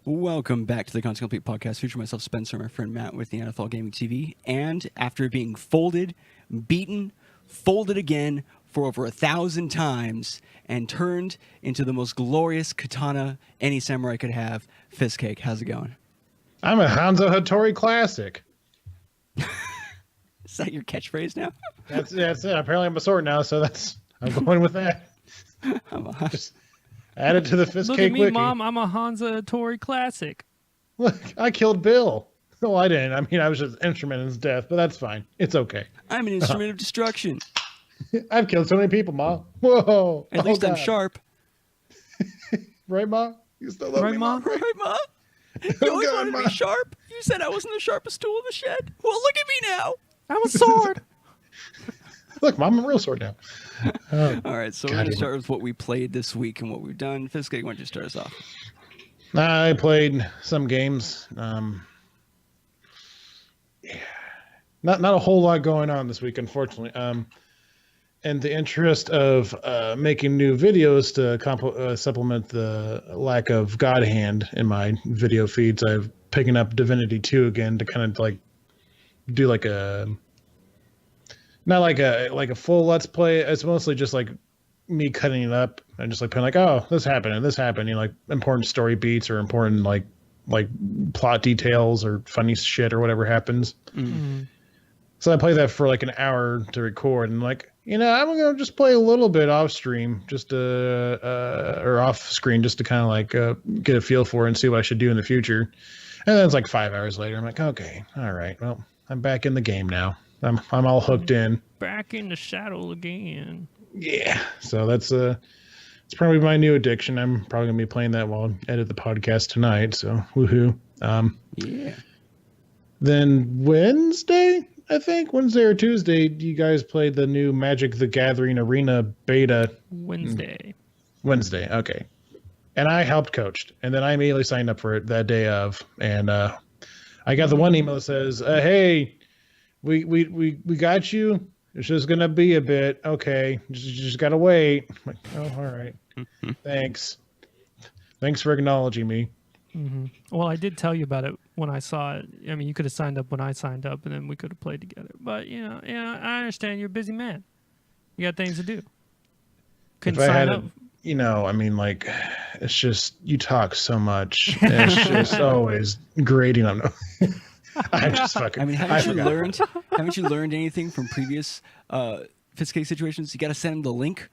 Welcome back to the Content Complete podcast, featuring myself, Spencer, and my friend Matt with the NFL Gaming TV. And after being folded, beaten, folded again for over 1,000 times, and turned into the most glorious katana any samurai could have, Fistcake, how's it going? I'm a Hanzo Hattori classic. Is that your catchphrase now? That's it. Apparently I'm a sword now, so I'm going with that. Just add it to the Fistcake Look at me, wiki. Mom. I'm a Hanzo Hattori classic. Look, I killed Bill. No, I didn't. I mean, I was just an instrument in his death, but that's fine. It's okay. I'm an instrument of destruction. I've killed so many people, Ma. Whoa. At least I'm sharp. Right, Ma? You still love me, Ma? Right, Ma? You always wanted to be sharp. You said I wasn't the sharpest tool in the shed. Well, look at me now. I'm a sword. Look, Mom, I'm a real sword now. All right, so we're going to start with what we played this week and what we've done. Fistcake, why don't you start us off? I played some games. Not a whole lot going on this week, unfortunately. In the interest of making new videos to supplement the lack of God Hand in my video feeds, I've picking up Divinity 2 again to kind of like do like a not like a full let's play. It's mostly just like me cutting it up and just like putting like, oh, this happened and this happened, you know, like important story beats or important like plot details or funny shit or whatever happens. Mm-hmm. So I play that for like an hour to record, and like, you know, I'm gonna just play a little bit off stream, just or off screen, just to kind of like get a feel for it and see what I should do in the future. And then it's like 5 hours later, I'm like, okay, all right, well, I'm back in the game now. I'm all hooked in. Back in the shadow again. Yeah. So that's it's probably my new addiction. I'm probably gonna be playing that while I edit the podcast tonight. So woohoo. Yeah. Then Wednesday or Tuesday, you guys played the new Magic the Gathering Arena beta. Wednesday, okay. And I helped coached, and then I immediately signed up for it that day of, and I got the one email that says, "Hey, we got you. It's just gonna be a bit. Okay, just gotta wait." I'm like, oh, all right. Thanks for acknowledging me. Mm-hmm. Well, I did tell you about it when I saw it. I mean, you could have signed up when I signed up, and then we could have played together. But yeah, I understand you're a busy man. You got things to do. Couldn't sign up. You know, I mean, like, it's just you talk so much. It's just always grating on. I'm just fucking. I mean, haven't you learned anything from previous Fistcake situations? You got to send him the link,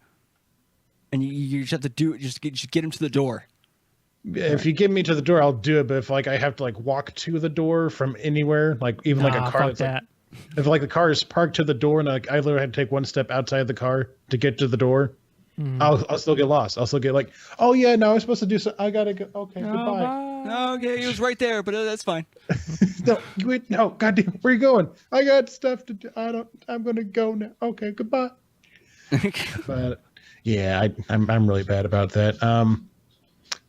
and you just have to do it. Just get him to the door. If you get me to the door, I'll do it. But if like I have to like walk to the door from anywhere, like even like a car, fuck that. Like, if like the car is parked to the door and like I literally had to take one step outside the car to get to the door, I'll still get lost. I'll still get like, oh yeah, no, I'm supposed to do so. I gotta go. Okay, goodbye. No, okay, he was right there, but that's fine. No, goddamn, where you going? I got stuff to do. I'm gonna go now. Okay, goodbye. But yeah, I'm really bad about that.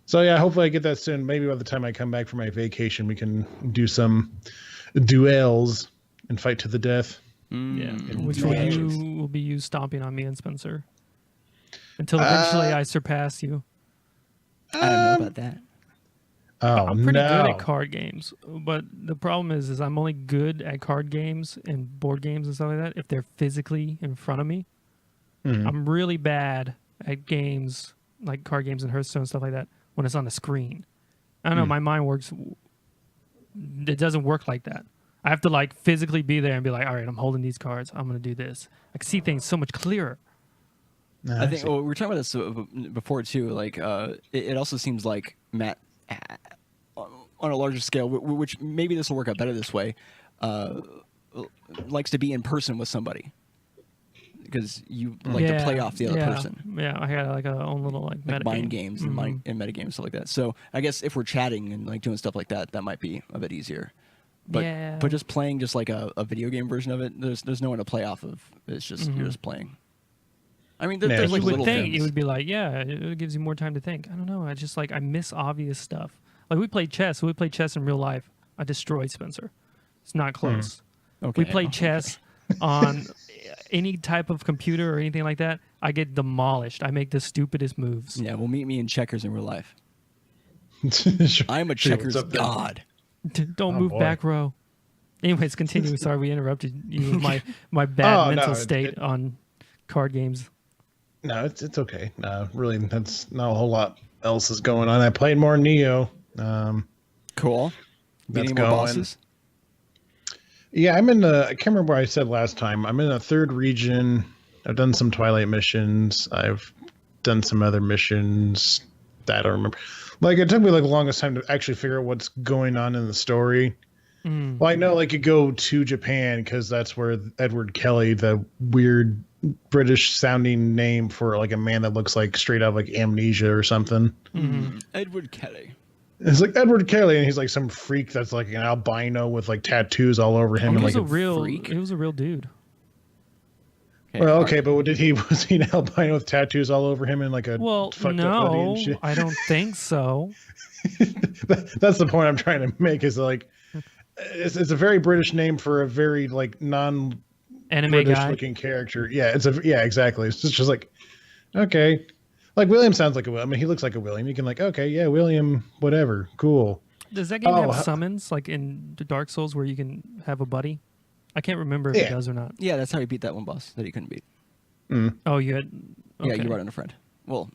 So yeah, hopefully I get that soon. Maybe by the time I come back from my vacation, we can do some duels and fight to the death. Yeah, which will be you stomping on me and Spencer until eventually I surpass you. I don't know about that. Oh, I'm pretty good at card games, but the problem is I'm only good at card games and board games and stuff like that if they're physically in front of me. Mm-hmm. I'm really bad at games like card games and Hearthstone and stuff like that when it's on the screen. I don't know, my mind works. It doesn't work like that. I have to like physically be there and be like, all right, I'm holding these cards. I'm going to do this. I can see things so much clearer. I think we were talking about this before too. Like, it also seems like Matt, on a larger scale, which maybe this will work out better this way, likes to be in person with somebody because you like to play off the other person. Yeah, I had like a own little like mind games and metagames, stuff like that. So I guess if we're chatting and like doing stuff like that, that might be a bit easier. But just playing just like a video game version of it, there's no one to play off of. It's just you're just playing. I mean, there's like little things. It would be like, it gives you more time to think. I don't know. I just like I miss obvious stuff. Like we played chess. We played chess in real life. I destroyed Spencer. It's not close. Okay. We played chess on any type of computer or anything like that. I get demolished. I make the stupidest moves. Yeah, well, meet me in checkers in real life. I'm a checkers god. Don't move boy. back row. Anyways, continue. Sorry we interrupted you with my bad mental state on card games. No, it's okay. No, really, that's not a whole lot else is going on. I played more Neo. Cool. That's Beating more going. bosses. Yeah, I'm in the. I can't remember what I said last time. I'm in a third region. I've done some Twilight missions. I've done some other missions that I don't remember. Like, it took me like the longest time to actually figure out what's going on in the story. Well, I know like you go to Japan because that's where Edward Kelly, the weird British sounding name for like a man that looks like straight out of like Amnesia or something. Edward Kelly. It's like Edward Kelly, and he's like some freak that's like an albino with like tattoos all over him. He And was like a real freak? He was a real dude. well, okay, but was he an albino with tattoos all over him and like a Well, fucked up hoodie no, and shit? I don't think so. That's the point I'm trying to make. Is like it's a very British name for a very like Anime non-British guy. looking character. Yeah, exactly. It's just like okay, like William sounds like a William. I mean, he looks like a William. You can like okay, yeah, William, whatever, cool. Does that game have summons like in Dark Souls where you can have a buddy? I can't remember if it does or not. Yeah, that's how you beat that one boss that you couldn't beat. Oh, you had. Okay. Yeah, you brought in a friend. Well,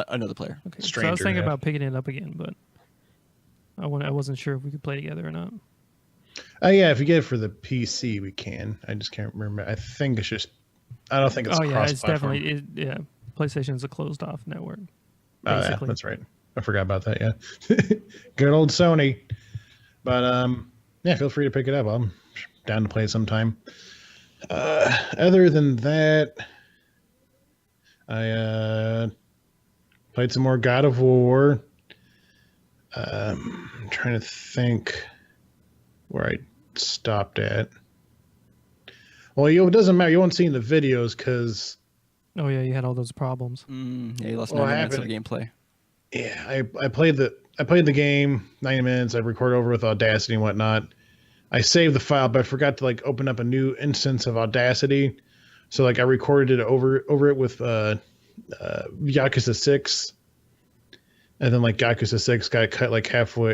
another player. Okay. So I was Stranger, thinking yeah. about picking it up again, but I wasn't sure if we could play together or not. Yeah, if you get it for the PC, we can. I just can't remember. I think it's just. I don't think it's. Oh yeah, it's cross-platform. definitely yeah. PlayStation is a closed off network. Oh, yeah, Basically. that's right. I forgot about that. Yeah, good old Sony. But yeah, feel free to pick it up. I'm down to play it sometime. Other than that, I played some more God of War. I'm trying to think where I stopped at. Well, it doesn't matter. You won't see in the videos because. Oh yeah, you had all those problems. Yeah, you lost Well, 90 minutes of happened- gameplay. Yeah, I played the game 90 minutes. I recorded over with Audacity and whatnot. I saved the file, but I forgot to like open up a new instance of Audacity. So like I recorded it over it with Yakuza 6, and then like Yakuza 6 got cut like halfway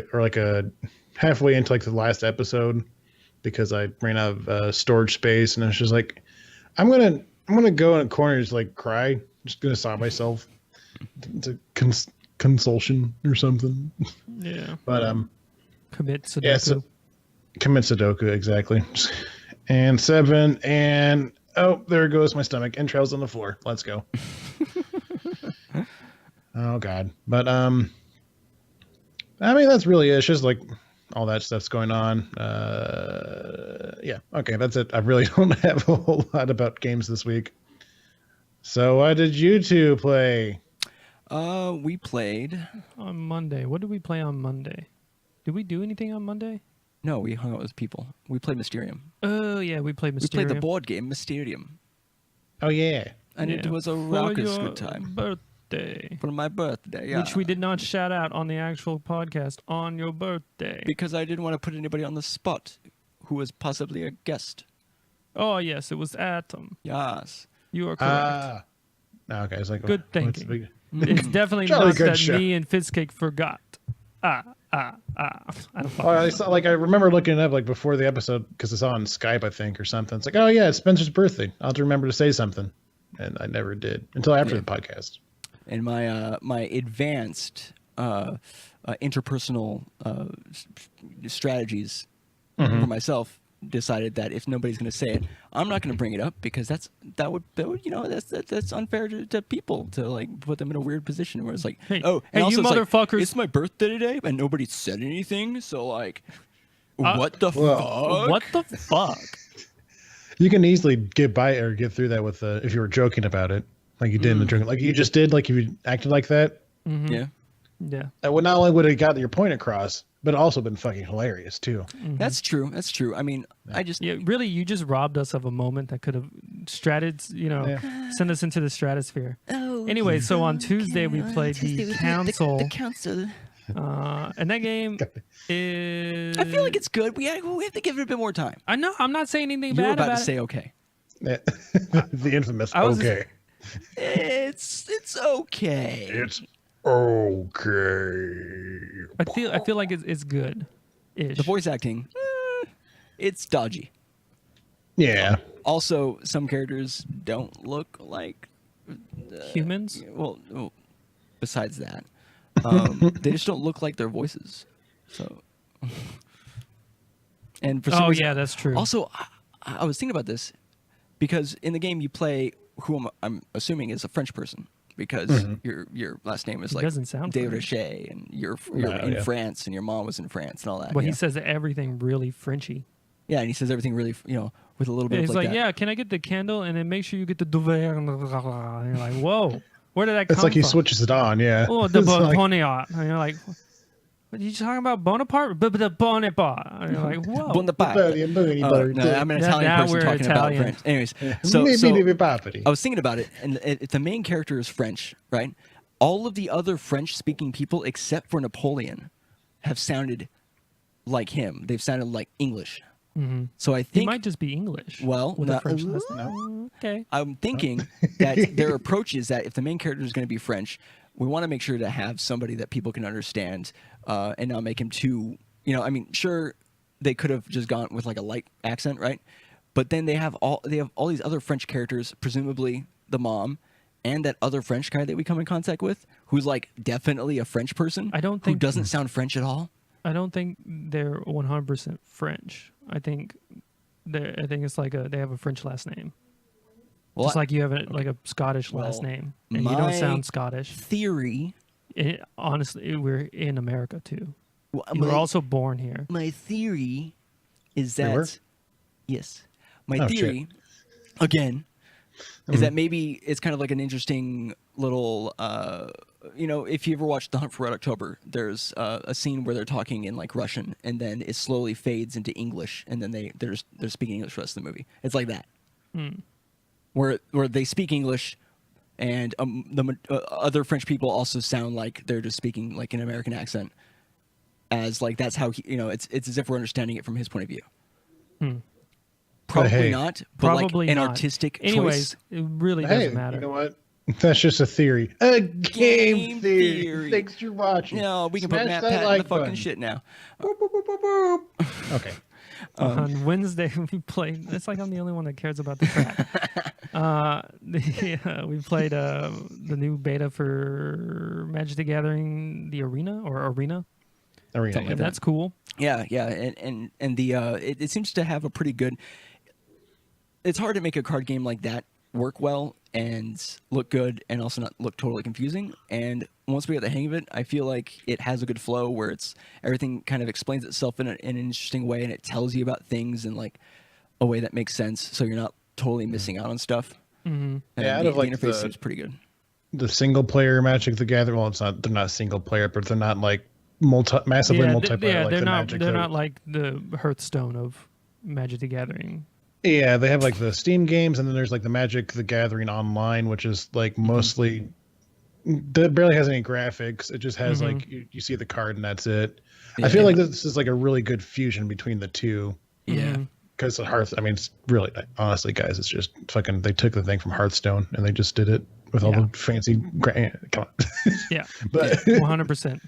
into like the last episode because I ran out of storage space, and I was just like, I'm gonna go in a corner and just like cry. I'm just gonna sob myself. It's a consultation or something. Yeah. But Commit Sudoku. yeah, so commit Sudoku exactly. And 7 and oh, there goes my stomach. Entrails on the floor. Let's go. Oh God. But I mean that's really it. It's just like all that stuff's going on. Yeah. Okay, that's it. I really don't have a whole lot about games this week. So what did you two play? We played. On Monday. What did we play on Monday? Did we do anything on Monday? No, we hung out with people. We played Mysterium. Oh yeah, we played Mysterium. We played the board game Mysterium, Oh yeah. and it Yeah. was a For raucous your good time birthday. for my birthday. Yeah. Which we did not shout out on the actual podcast on your birthday. because I didn't want to put anybody on the spot who was possibly a guest. Oh yes, it was Atom. Yes. You are correct. Okay, it's like Good what's the thinking. big- It's definitely Jolly not good that show. me and Fizzcake forgot. I don't Oh, I saw, like I remember looking it up like before the episode because it's on Skype, I think, or something. It's like, oh yeah, it's Spencer's birthday. I'll have to remember to say something, and I never did until after the podcast. And my advanced interpersonal strategies for myself decided that if nobody's going to say it, I'm not going to bring it up because that would that's unfair to people to like put them in a weird position where it's like, Hey, oh, hey, and also you it's like, motherfuckers. it's my birthday today and nobody said anything, so like, what the well, fuck? What the fuck? You can easily get by or get through that with if you were joking about it, like you did in the drink, like you just did, like if you acted like that. Yeah. Yeah. That would not only would have got your point across, but also been fucking hilarious too. That's true. That's true. I mean, I just Yeah, really, you just robbed us of a moment that could have sent us into the stratosphere. Oh. Anyway, so on Tuesday we played the Council, The council. and that game is. I feel like it's good. We have to give it a bit more time. I know. I'm not saying anything You were bad about to it. say okay. The infamous I was okay. It's okay. It's okay. I feel like it's good. The voice acting, it's dodgy. Yeah. Also, some characters don't look like Humans. well, besides that, they just don't look like their voices. So, and for some reason, yeah, that's true. Also, I was thinking about this because in the game you play who I'm assuming is a French person because your last name is He like doesn't sound David French. O'Shea and you're No, in yeah. France and your mom was in France and all that. Well, you he know? says everything really Frenchy. Yeah, and he says everything really with a little bit He's of like, that. yeah, can I get the candle and then make sure you get the duvet? And you're like, whoa, where did that come It's like he from? switches it on. Yeah. Oh, the It's like- Bonaparte. And you're like, what are you talking about? Bonaparte? The Bonaparte. And you're like, whoa. Bonaparte. Butter, No, I'm an Italian Now person we're talking Italian. about French. Anyways, I was thinking about it, and if the main character is French, right? All of the other French-speaking people, except for Napoleon, have sounded like him. They've sounded like English. Mm-hmm. So I He think, might just be English. well, with no- a French last name. Okay. I'm thinking that their approach is that if the main character is going to be French, we want to make sure to have somebody that people can understand, and not make him too. I mean, sure, they could have just gone with like a light accent, right? But then they have all these other French characters, presumably the mom, and that other French guy that we come in contact with, who's like definitely a French person. I don't who think- doesn't sound French at all. I don't think they're 100% French. I think it's like they have a French last name. Well, Just like you have like a Scottish last Well, name, and you don't my sound Scottish. theory. Honestly, we're in America too. Well, We're also born here. my theory is They were? that yes, my Oh, shit. theory again is that maybe it's kind of like an interesting little if you ever watched The Hunt for Red October, there's a scene where they're talking in like Russian and then it slowly fades into English and then they're speaking English for the rest of the movie. It's like that where they speak English and the other French people also sound like they're just speaking like an American accent, as like that's how it's as if we're understanding it from his point of view. Probably hey. not, but Probably like an not. artistic Anyways, choice. it really Hey, doesn't matter. you know what? That's just a theory. A game theory. theory. Thanks for watching. No, we can put Smash Matt that Pat in like the fucking button. shit now. Boop, boop, boop, boop, boop. Okay. On Wednesday we played. It's like I'm the only one that cares about the crap. We played the new beta for Magic the Gathering, the Arena. Arena. Something And that's cool. Yeah, and the it seems to have a pretty good. It's hard to make a card game like that work well and look good and also not look totally confusing. And once we get the hang of it, I feel like it has a good flow where everything kind of explains itself in an interesting way and it tells you about things in like a way that makes sense, so you're not totally missing out on stuff. Mm-hmm. And Yeah, out the, of, like, the interface the- seems pretty good. The single player Magic the Gathering. Well, they're not single player, but they're not like massively multiplayer. Like they're the not. Magic They're that- not like the Hearthstone of Magic the Gathering. Yeah, they have like the Steam games, and then there's like the Magic the Gathering Online, which is like mostly that barely has any graphics. It just has like you see the card and that's it. I feel like this is like a really good fusion between the two. Yeah. Because I mean, it's really honestly, guys, it's just fucking. They took the thing from Hearthstone and they just did it with all the fancy. Come on. Yeah, but 100%.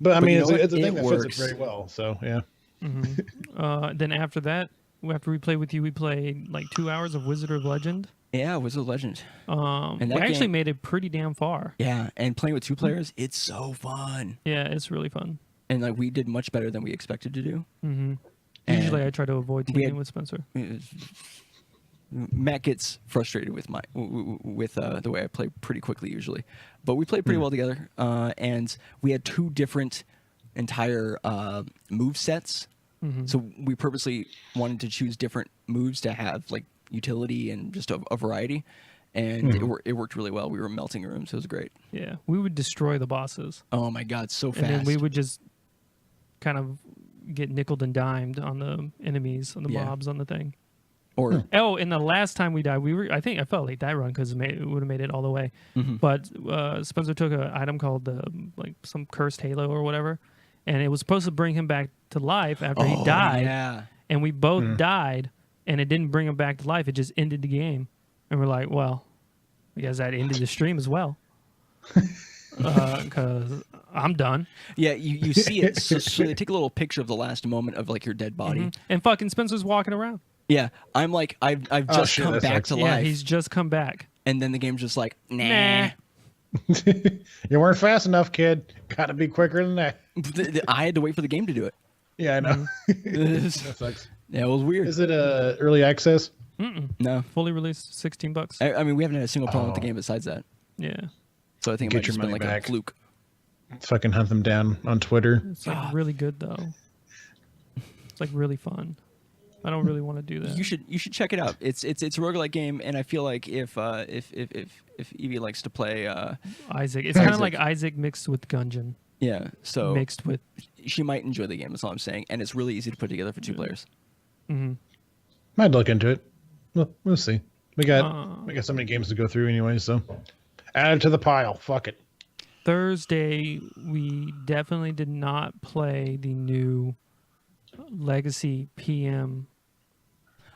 but I mean, you know what? it's a thing It that fits works. it very well. So yeah. Then after that, after we played with you, we played like 2 hours of Wizard of Legend. Yeah, Wizard of Legend. And We that actually game- made it pretty damn far. Yeah, and playing with two players, it's so fun. Yeah, it's really fun. And like we did much better than we expected to do. Usually, I try to avoid we teaming had- with Spencer. Matt gets frustrated with the way I play pretty quickly usually, but we played pretty well together. And we had two different entire move sets, so we purposely wanted to choose different moves to have like utility and just a variety. And it worked really well. We were melting rooms. It was great. Yeah, we would destroy the bosses, Oh my god, so fast! and then we would just kind of get nickeled and dimed on the enemies, on the Yeah. mobs, on the thing. or Oh, and the last time we died, I think I felt like that run because it would have made it all the way. But Spencer took an item called like some cursed halo or whatever, and it was supposed to bring him back to life after he died. Yeah. And we both died, and it didn't bring him back to life. It just ended the game, and we're like, well, I guess that ended the stream as well. because I'm done. Yeah, you see it. So they take a little picture of the last moment of like your dead body. And fucking Spencer's walking around. Yeah, I'm like, I've just shit, come that back sucks. to Yeah, life, he's just come back. and then the game's just like, nah. Nah. You weren't fast enough, kid. Got to be quicker than that. I had to wait for the game to do it. Yeah, I know. Yeah, That sucks. it was weird. Is it early access? No, Fully released, $16. I mean we haven't had a single problem with the game besides that. Yeah, So I think it Get might your just been money like back. a fluke. Fucking hunt them down on Twitter. it's like really good though. It's like really fun. I don't really want to do that. You should check it out. It's a roguelike game, and I feel like if Evie likes to play, Isaac. It's kind of like Isaac mixed with Gungeon. yeah, so Mixed with. she might enjoy the game. That's all I'm saying, and it's really easy to put together for 2 players. Might look into it. We'll see. We got so many games to go through anyway, so add it to the pile. Fuck it. Thursday, we definitely did not play the new Legacy PM.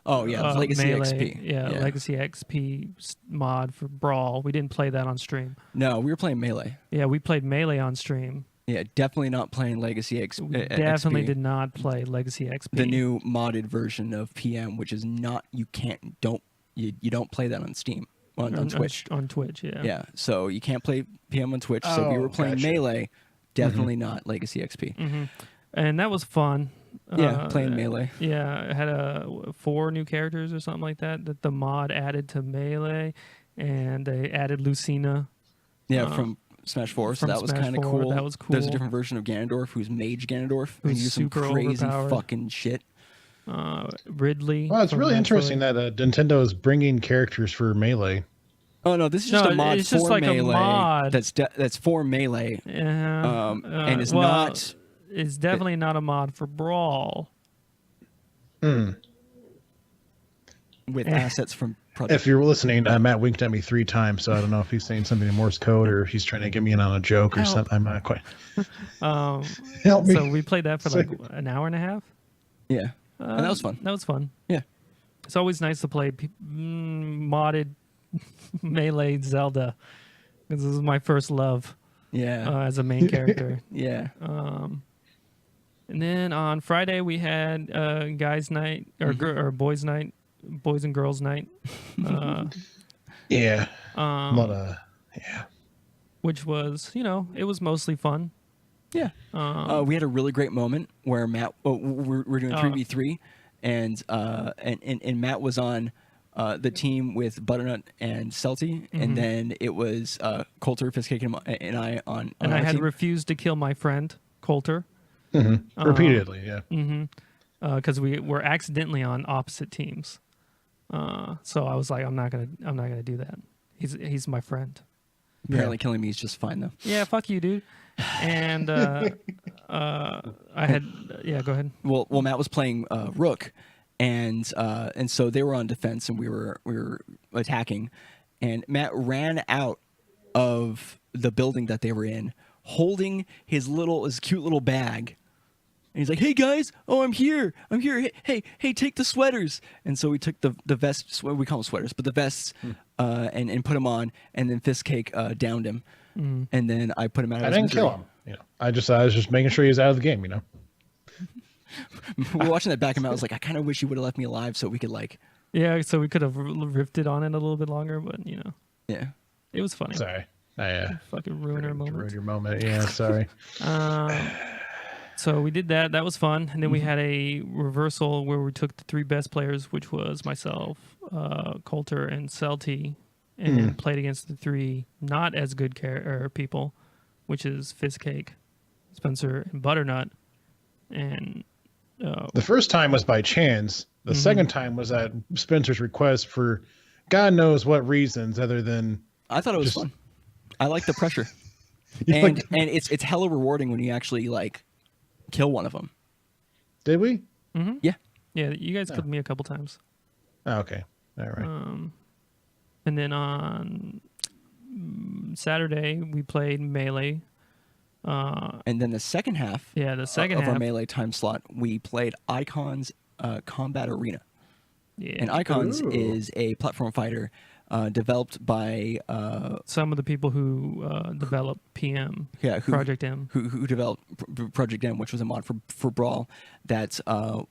Oh yeah, Legacy Melee, XP. Yeah, Legacy XP mod for Brawl. We didn't play that on stream. No, we were playing Melee. Yeah, we played Melee on stream. Yeah, definitely not playing Legacy Definitely XP. did not play Legacy XP. The new modded version of PM, which is not you don't play that on Steam on Twitch. On Twitch, yeah. Yeah, so you can't play PM on Twitch. So we were playing gotcha. Melee, definitely not Legacy XP. And that was fun. Yeah, playing Melee. Yeah, it had 4 new characters or something like that the mod added to Melee, and they added Lucina. Yeah, from Smash 4, so from that was Smash kind of 4, cool. that was There's a cool. different version of Ganondorf who's Mage Ganondorf, who Who's uses some super crazy overpowered. fucking shit. Ridley. Well, it's from really Metroid. interesting that Nintendo is bringing characters for Melee. Oh no, this is just No, a mod it's for just like a Melee. mod. That's for Melee, Yeah. and is well, not. It's definitely not a mod for Brawl. With assets from Project. If you're listening, Matt winked at me 3 times, so I don't know if he's saying something in Morse code or if he's trying to get me in on a joke or Help. something. I'm not quite. So Help me. we played that for like an hour and a half. Yeah, and that was fun. That was fun. Yeah. It's always nice to play modded Melee Zelda. This is my first love Yeah, as a main character. yeah. And then on Friday we had guys' night or boys' night, boys and girls' night, Yeah. Yeah. which was it was mostly fun. Yeah. We had a really great moment where Matt. We're doing 3v3, and Matt was on the team with Butternut and Celty, and then it was Coulter, Fistcake, and I on. And I our had team. refused to kill my friend Coulter Repeatedly, yeah. because we were accidentally on opposite teams. So I was like, I'm not gonna do that. He's my friend. Apparently, killing me is just fine though. Yeah, fuck you, dude. And I had go ahead. Well, Matt was playing Rook, and so they were on defense, and we were attacking, and Matt ran out of the building that they were in, holding his cute little bag. And he's like, "Hey guys, I'm here. Hey, take the sweaters." And so we took the vests. We call them sweaters, but the vests, and put them on. And then Fistcake downed him, and then I put him out. I didn't kill him. I was just making sure he was out of the game. We're watching that back, and I was like, I kind of wish you would have left me alive so we could Yeah, so we could have riffed on it a little bit longer, but yeah. it was funny. Sorry. Fucking ruin our moment. Ruined your moment. Yeah, sorry. So we did that. That was fun. And then we had a reversal where we took the 3 best players, which was myself, Coulter, and Celty, and played against the 3 not as good people, which is Fistcake, Spencer, and Butternut. And The first time was by chance. The second time was at Spencer's request for God knows what reasons other than I thought it was fun. I like the pressure, and it's hella rewarding when you actually kill one of them. Did we? Yeah. yeah, you guys killed me a couple times. Oh, okay. All right. And then on Saturday, we played Melee. And then the second half The second of half our Melee time slot, we played Icon's Combat Arena. Yeah. And Icons is a platform fighter developed by some of the people who developed PM, Project M. Who developed Project M, which was a mod for Brawl that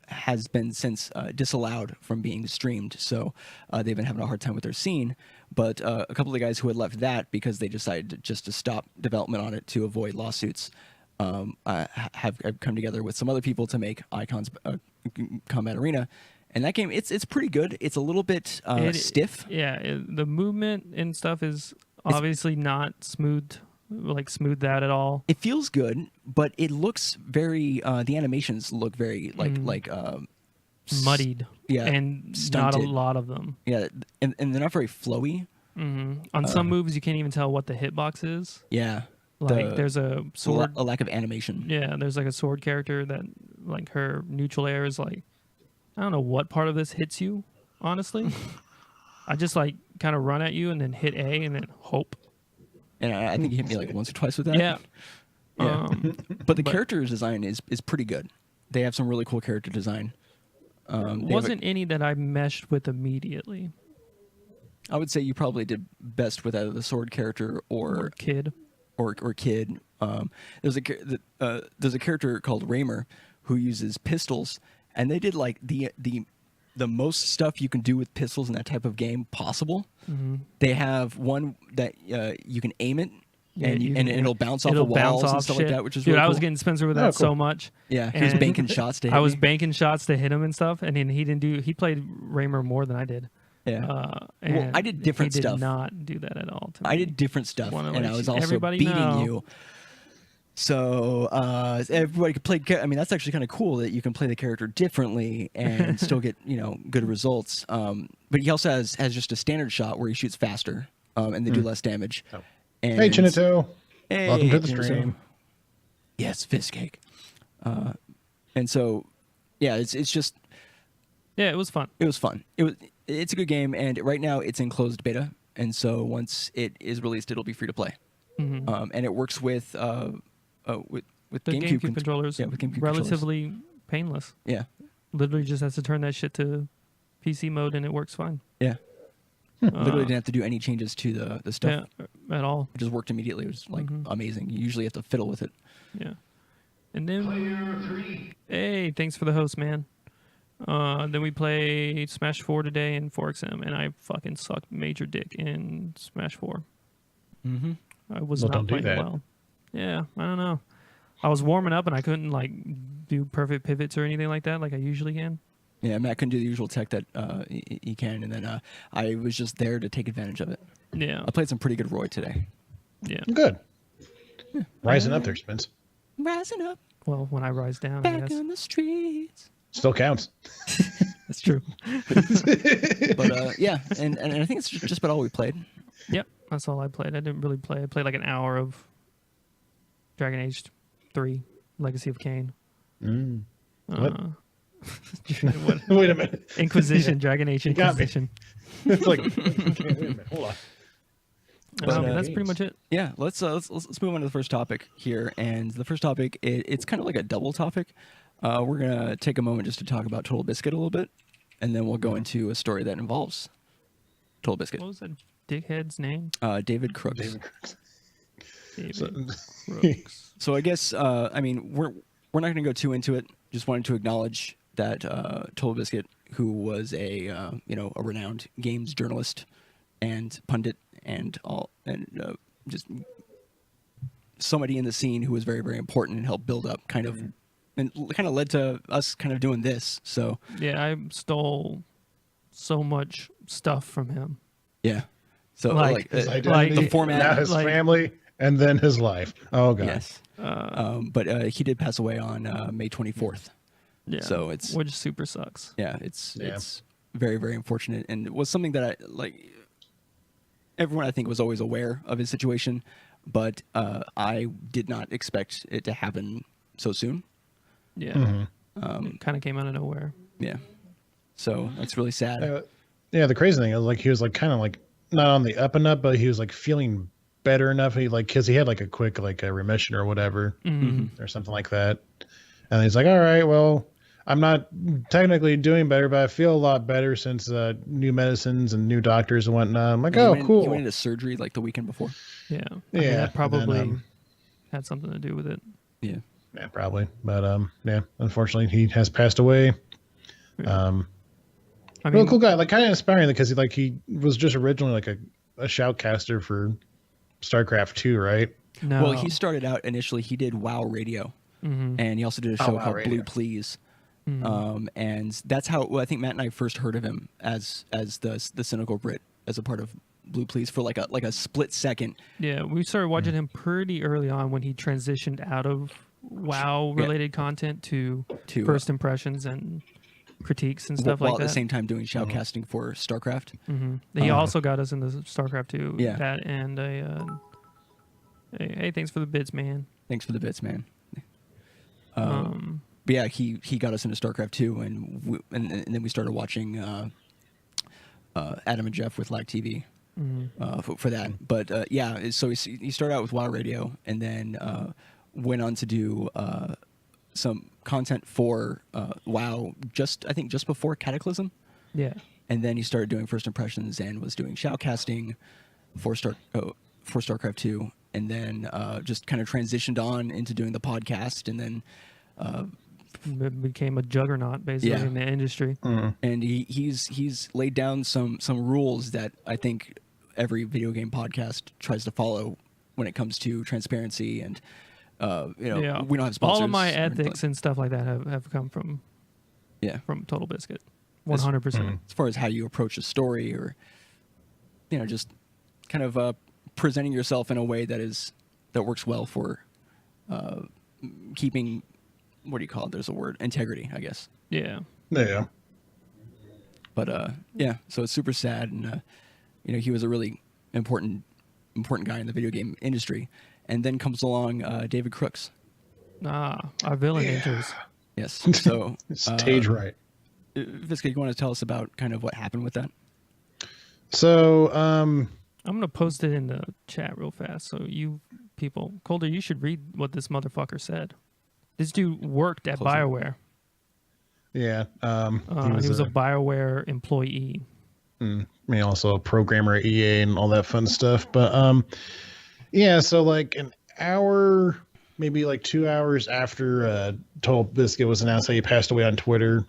has been since disallowed from being streamed. So they've been having a hard time with their scene. But a couple of the guys who had left that because they decided just to stop development on it to avoid lawsuits have come together with some other people to make Icons Combat Arena. And that game, it's pretty good. It's a little bit stiff. Yeah, the movement and stuff is obviously not smooth that at all. It feels good, but it looks very. The animations look very muddied. Yeah, and stunted. Not a lot of them. Yeah, and they're not very flowy. Mm-hmm. On some moves, you can't even tell what the hitbox is. Yeah, like there's a sword. A lack of animation. Yeah, there's like a sword character that like her neutral air is like. I don't know what part of this hits you, honestly. I just like kind of run at you and then hit A and then hope. And I think you hit me like once or twice with that. Yeah. But the character design is pretty good. They have some really cool character design. Wasn't any that I meshed with immediately. I would say you probably did best with either the sword character or Kid. Or Kid. There's a character called Raymer who uses pistols. And they did like the most stuff you can do with pistols in that type of game possible. Mm-hmm. They have one that you can aim it, and it'll bounce off the walls and stuff like that, which is really cool. I was getting Spencer with that so much. Yeah, he was banking shots to hit I was me. banking shots to hit him and stuff, and he didn't do. He played Raymer more than I did. Yeah. Well, I did different stuff. He did not do that at all. I did different stuff, and I was also beating you. So everybody could play. I mean, that's actually kind of cool that you can play the character differently and still get good results. But he also has just a standard shot where he shoots faster and they do less damage. Oh. And, hey, Chinito. Hey, welcome to the stream. Yes, fist cake. And so, yeah, it's just. Yeah, it was fun. It was fun. It's a good game, and right now it's in closed beta, and so once it is released, it'll be free to play. Mm-hmm. And it works with the GameCube controllers. Yeah, with GameCube relatively painless. Yeah, literally just has to turn that shit to PC mode and it works fine. Yeah, literally didn't have to do any changes to the stuff at all. It just worked immediately. It was like amazing. You usually have to fiddle with it. Yeah, and then hey, thanks for the host, man. Then we played Smash 4 today in 4XM, and I fucking sucked major dick in Smash 4. Mm-hmm. I was not playing well. Yeah, I don't know. I was warming up and I couldn't like do perfect pivots or anything like that like I usually can. Yeah, Matt couldn't do the usual tech that he can, and then I was just there to take advantage of it. Yeah. I played some pretty good Roy today. Yeah. Good. Yeah. Rising up there, Spence. Rising up. Well, when I rise down, back I guess. on the streets. Still counts. That's true. But yeah, and I think it's just about all we played. Yep, that's all I played. I didn't really play. I played like an hour of Dragon Age 3, Legacy of Kain. What? Wait a minute. Inquisition, Dragon Age Inquisition. It's like, okay, wait a minute. Hold on. But, that's pretty much it. Yeah, let's move on to the first topic here. And the first topic, it's kind of like a double topic. We're gonna take a moment just to talk about TotalBiscuit a little bit, and then we'll go into a story that involves TotalBiscuit. What was that dickhead's name? David Crooks. David Crooks. Crooks. So I guess I mean we're not gonna go too into it. Just wanted to acknowledge that TotalBiscuit, who was a renowned games journalist and pundit and just somebody in the scene who was very, very important and helped build up kind of led to us kind of doing this. So yeah, I stole so much stuff from him. Yeah. So his identity, the format, now his family, and then his life. Oh god. Yes. But he did pass away on May 24th. Yeah. So which super sucks. Yeah, it's very, very unfortunate, and it was something that everyone I think was always aware of his situation, but I did not expect it to happen so soon. Yeah. It kind of came out of nowhere. Yeah. So that's really sad. Yeah, the crazy thing is he was kind of not on the up and up, but he was feeling better enough. He because he had a quick a remission or whatever or something like that. And he's like, all right, well, I'm not technically doing better, but I feel a lot better since new medicines and new doctors and whatnot. I'm like, Yeah, cool. He went into surgery like the weekend before. Yeah. I Yeah, mean, that probably and then, had something to do with it. Yeah. Yeah, probably. But yeah, unfortunately, he has passed away. Yeah. I Real mean, cool guy, like kind of inspiring because he was just originally like a shoutcaster for StarCraft 2, right? no. Well, he started out initially. He did WoW Radio, and he also did a show WoW called Radio. Blue Please. And that's how I think Matt and I first heard of him as the cynical Brit as a part of Blue Please for like a split second. Yeah, we started watching him pretty early on when he transitioned out of WoW-related content to first impressions and critiques and stuff while like at that. the same time doing shoutcasting for StarCraft. He also got us into StarCraft 2. Yeah. That and hey, thanks for the bits, man. Thanks for the bits, man. But yeah, he got us into StarCraft 2, and then we started watching Adam and Jeff with Lag TV for that. But yeah, so he started out with WoW Radio, and then went on to do some content for WoW I think just before Cataclysm. Yeah. And then he started doing first impressions and was doing shoutcasting for StarCraft 2, and then just kind of transitioned on into doing the podcast, and then became a juggernaut basically in the industry. and he's laid down some rules that I think every video game podcast tries to follow when it comes to transparency and we don't have sponsors. All of my ethics and stuff like that have come from TotalBiscuit. 100%. As far as how you approach a story, or just kind of presenting yourself in a way that works well for keeping, what do you call it? There's a word, integrity, I guess. Yeah. Yeah. But yeah, so it's super sad, and he was a really important guy in the video game industry. And then comes along David Crooks. Our villain enters. Yes. So Stage right. Visca, you want to tell us about kind of what happened with that? So I'm gonna post it in the chat real fast, so you people, Calder, you should read what this motherfucker said. This dude worked at Bioware. Yeah. He was a Bioware employee. Also a programmer at EA and all that fun stuff. But yeah, so like an hour, maybe like 2 hours after TotalBiscuit was announced that he passed away on Twitter,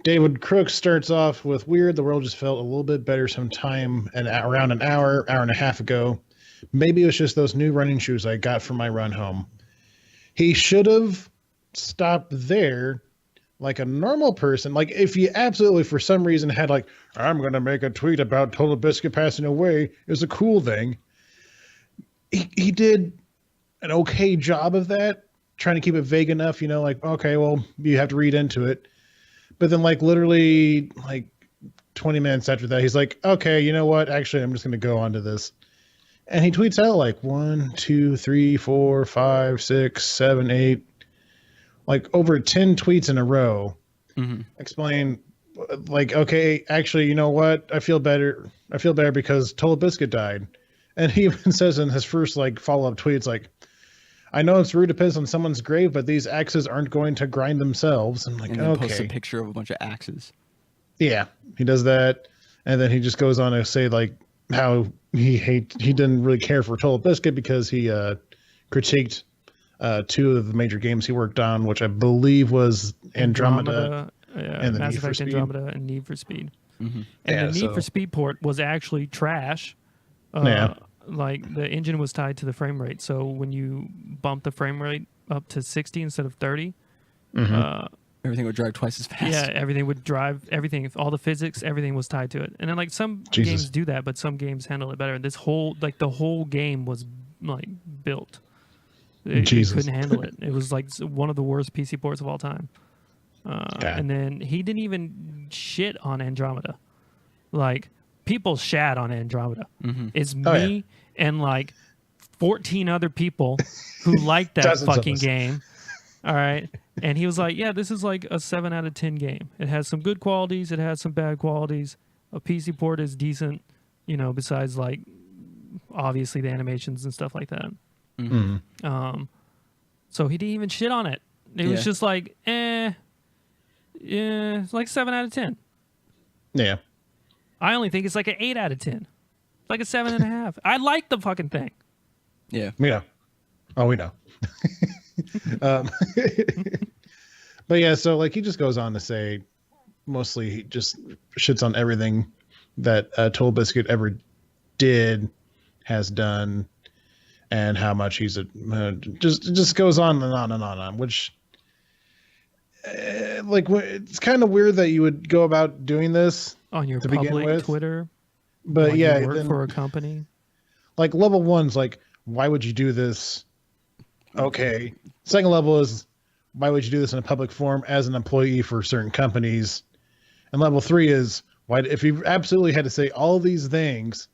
David Crooks starts off with weird. The world just felt a little bit better sometime around an hour and a half ago. Maybe it was just those new running shoes I got for my run home. He should have stopped there like a normal person. Like if you absolutely for some reason had like, I'm going to make a tweet about TotalBiscuit passing away is a cool thing. He did an okay job of that, trying to keep it vague enough, like, okay, well, you have to read into it. But then like literally like 20 minutes after that, he's like, okay, you know what? Actually, I'm just going to go on to this. And he tweets out like 1, 2, 3, 4, 5, 6, 7, 8, like over 10 tweets in a row. Explain like, okay, actually, you know what? I feel better because TotalBiscuit died. And he even says in his first like follow-up tweets, like, I know it's rude to piss on someone's grave, but these axes aren't going to grind themselves. I'm like, and then okay. posts a picture of a bunch of axes. Yeah, he does that, and then he just goes on to say like how he didn't really care for TotalBiscuit because he critiqued 2 of the major games he worked on, which I believe was Andromeda and the Mass Need for Effect Speed. Andromeda and Need for Speed. Mm-hmm. And the Need for Speed port was actually trash. Like the engine was tied to the frame rate, so when you bump the frame rate up to 60 instead of 30, everything would drive twice as fast. Yeah, everything would drive. Everything, all the physics, everything was tied to it. And then like some games do that, but some games handle it better. This whole the whole game was like built. It couldn't handle it. It was like one of the worst PC ports of all time. And then he didn't even shit on Andromeda. Like people shat on Andromeda. It's me and like 14 other people who liked that fucking game. All right. And he was like, yeah, this is like a 7 out of 10 game. It has some good qualities. It has some bad qualities. A PC port is decent, besides like obviously the animations and stuff like that. So he didn't even shit on it. It was just like, Yeah, it's like 7 out of 10. Yeah. I only think it's like an 8 out of 10. It's like a 7.5. I like the fucking thing. Yeah. Yeah. Oh, we know. um, but yeah, so like he just goes on to say, mostly he just shits on everything that TotalBiscuit ever did, has done, and how much he's just goes on and on and on, which like it's kind of weird that you would go about doing this On your to begin public with. Twitter. But when yeah, you work then, for a company. like level one's like, why would you do this? Okay. Second level is, why would you do this in a public forum as an employee for certain companies? And level 3 is, why, if you absolutely had to say all these things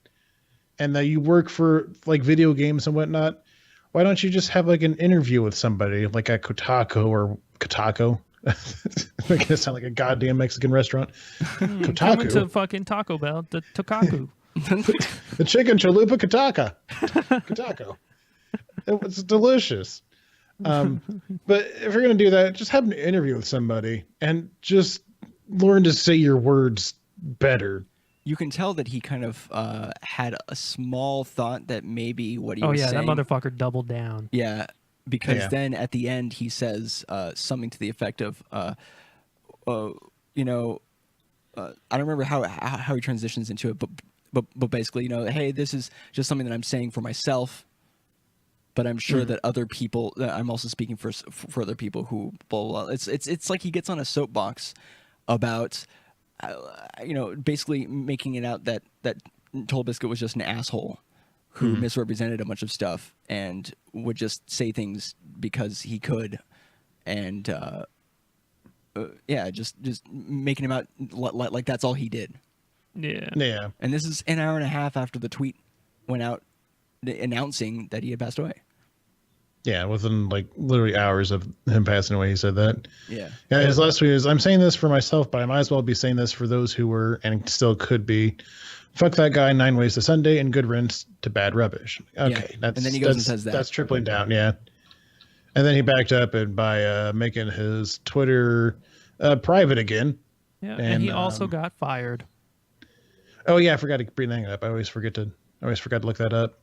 and that you work for like video games and whatnot, why don't you just have like an interview with somebody like at Kotaku? Making it sound like a goddamn Mexican restaurant. Coming Kotaku. to fucking Taco Bell, the Tokaku. The chicken chalupa Kotaku. It was delicious. But if you're going to do that, just have an interview with somebody and just learn to say your words better. You can tell that he kind of had a small thought that maybe what he Oh was yeah, saying. that motherfucker doubled down. Yeah, because Yeah. then at the end he says something to the effect of, I don't remember how he transitions into it, but basically, hey, this is just something that I'm saying for myself, but I'm sure that other people, that I'm also speaking for other people who blah, blah, blah. It's like he gets on a soapbox about, basically making it out that TotalBiscuit was just an asshole who misrepresented a bunch of stuff and would just say things because he could, and just making him out like that's all he did. Yeah. Yeah. And this is an hour and a half after the tweet went out announcing that he had passed away. Yeah, within like literally hours of him passing away, he said that. Yeah. Yeah, his last tweet is, I'm saying this for myself, but I might as well be saying this for those who were and still could be. Fuck that guy, 9 ways to Sunday, and good riddance to bad rubbish. Okay, Yeah. And then he goes and says that. That's tripling down, yeah. And then he backed up and by making his Twitter private again. Yeah. And he also got fired. Oh yeah, I forgot to bring that up. I always forgot to look that up.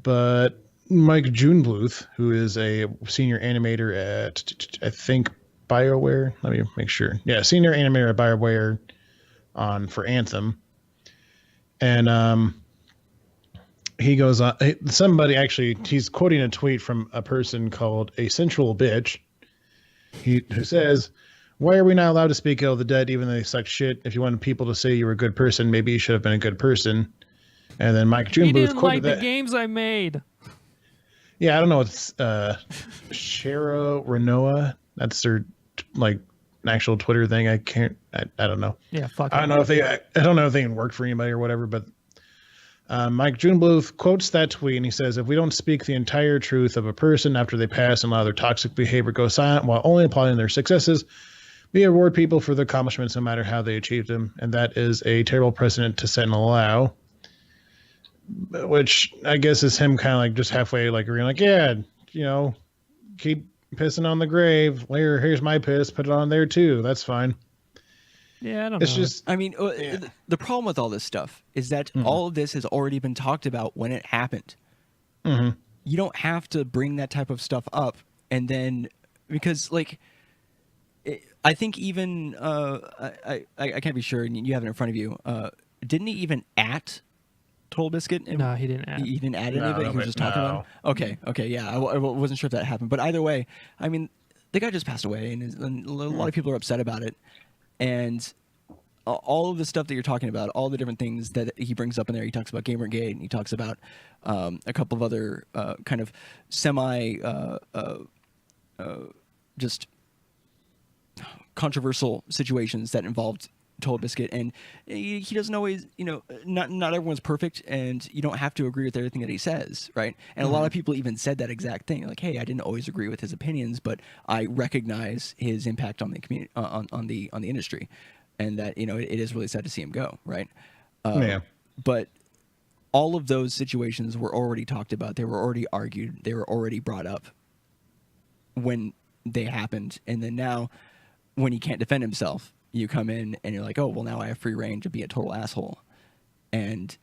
But Mike Junebluth, who is a senior animator at, I think, Bioware. Let me make sure. Yeah, senior animator at Bioware for Anthem. And he goes on. Somebody actually, he's quoting a tweet from a person called a sensual bitch. Who says, "Why are we not allowed to speak ill of the dead, even though they suck shit? If you wanted people to say you were a good person, maybe you should have been a good person." And then Mike Junebluth He didn't quoted like that. the games I made. Yeah, I don't know. It's Shara Renoa. That's their like an actual Twitter thing. I don't know. Yeah, fuck. I don't know if they even worked for anybody or whatever. But Mike Junebluth quotes that tweet and he says, "If we don't speak the entire truth of a person after they pass and allow their toxic behavior go silent while only applauding their successes, we reward people for their accomplishments no matter how they achieved them, and that is a terrible precedent to set and allow." Which I guess is him kind of like just halfway like agreeing, like, yeah, keep pissing on the grave. Here's my piss. Put it on there too. That's fine. Yeah, I don't know. It's just, I mean, the problem with all this stuff is that all of this has already been talked about when it happened. mm-hmm. You don't have to bring that type of stuff up, and then because like, I think even I can't be sure, and you have it in front of you. Didn't he even at TotalBiscuit? No, he didn't add. He didn't add any of it. He was just talking about it. Okay, yeah. I wasn't sure if that happened, but either way, I mean, the guy just passed away, and a lot of people are upset about it. And all of the stuff that you're talking about, all the different things that he brings up in there, he talks about Gamergate, and he talks about a couple of other kind of semi just controversial situations that involved TotalBiscuit, and he doesn't always, not everyone's perfect, and you don't have to agree with everything that he says, right? And a lot of people even said that exact thing, like, hey, I didn't always agree with his opinions, but I recognize his impact on the community, on the industry, and that it is really sad to see him go, right? Yeah. But all of those situations were already talked about, they were already argued, they were already brought up when they happened, and then now when he can't defend himself, you come in and you're like, oh, well, now I have free reign to be a total asshole. And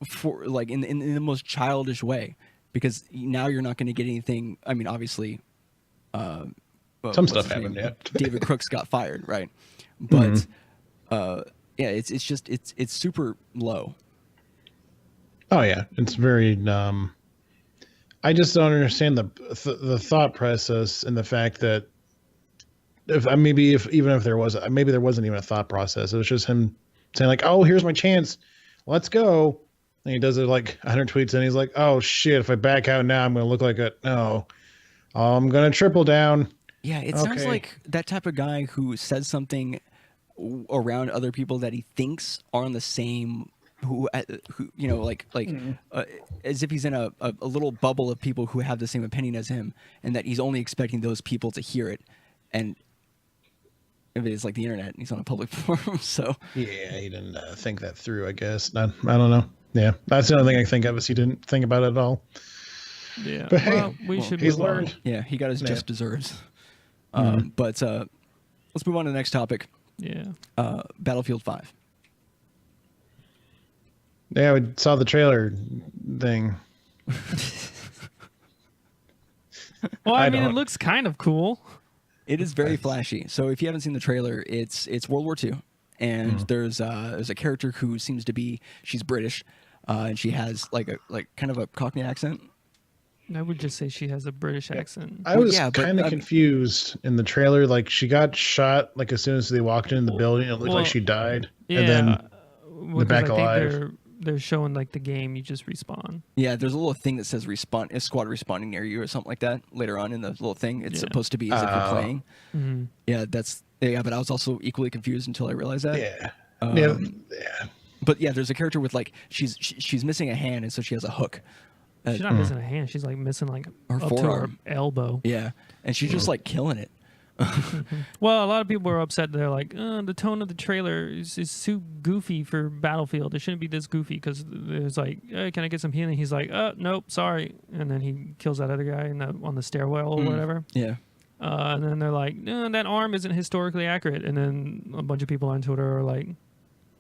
for like in the most childish way, because now you're not going to get anything. I mean, obviously, some stuff happened. Yeah, David Crooks got fired, right? But yeah, it's just it's super low. Oh yeah, it's very. I just don't understand the thought process and the fact that even if there was, maybe there wasn't even a thought process. It was just him saying like, "Oh, here's my chance, let's go." And he does it like 100 tweets, and he's like, "Oh shit! If I back out now, I'm going to look like a no. I'm going to triple down." Yeah, it sounds like that type of guy who says something around other people that he thinks are on the same, who you know, like as if he's in a little bubble of people who have the same opinion as him, and that he's only expecting those people to hear it. And if it's like the internet, and he's on a public forum, so yeah, he didn't think that through. I guess I don't know. Yeah, that's the only thing I think of is he didn't think about it at all. Yeah, but well, we should. He's move on. learned. yeah, he got his just desserts. But let's move on to the next topic. Yeah. Battlefield 5. Yeah, we saw the trailer thing. Well, I mean, it looks kind of cool. It is very flashy. So if you haven't seen the trailer, it's World War II, and there's a character who seems to be, she's British, and she has like kind of a Cockney accent. I would just say she has a British accent. I was kind of confused in the trailer. Like she got shot like as soon as they walked into the building. It looked like she died, and then they're back alive. They're showing like the game. You just respawn. Yeah, there's a little thing that says respawn, a squad respawning near you or something like that. Later on in the little thing, it's supposed to be as if you're playing. Mm-hmm. Yeah, but I was also equally confused until I realized that. Yeah. Yeah. But yeah, there's a character with like she's missing a hand, and so she has a hook. She's not missing a hand. She's like missing like her up forearm, to her elbow. Yeah, and she's just like killing it. Well, a lot of people were upset. They're like, the tone of the trailer is too goofy for Battlefield. It shouldn't be this goofy because there's like, hey, can I get some healing? He's like, nope, sorry. And then he kills that other guy on the stairwell or whatever. Yeah. And then they're like, no, that arm isn't historically accurate. And then a bunch of people on Twitter are like,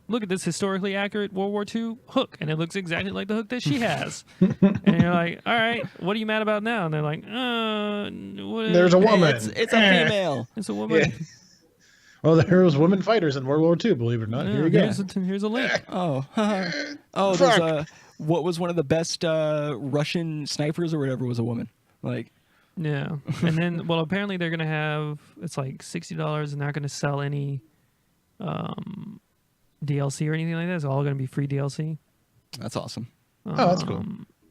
look at this historically accurate World War II hook, and it looks exactly like the hook that she has. And you're like, all right, what are you mad about now? And they're like, there's a woman. It's a female. It's a woman. Yeah. Well, there was women fighters in World War II, believe it or not. Yeah, here you go. Here's a link. There's what was one of the best Russian snipers or whatever was a woman. Like, yeah. And then, well, apparently they're gonna have, it's like $60, and they're not gonna sell any DLC or anything like that. It's all going to be free DLC. That's awesome. Oh, that's cool.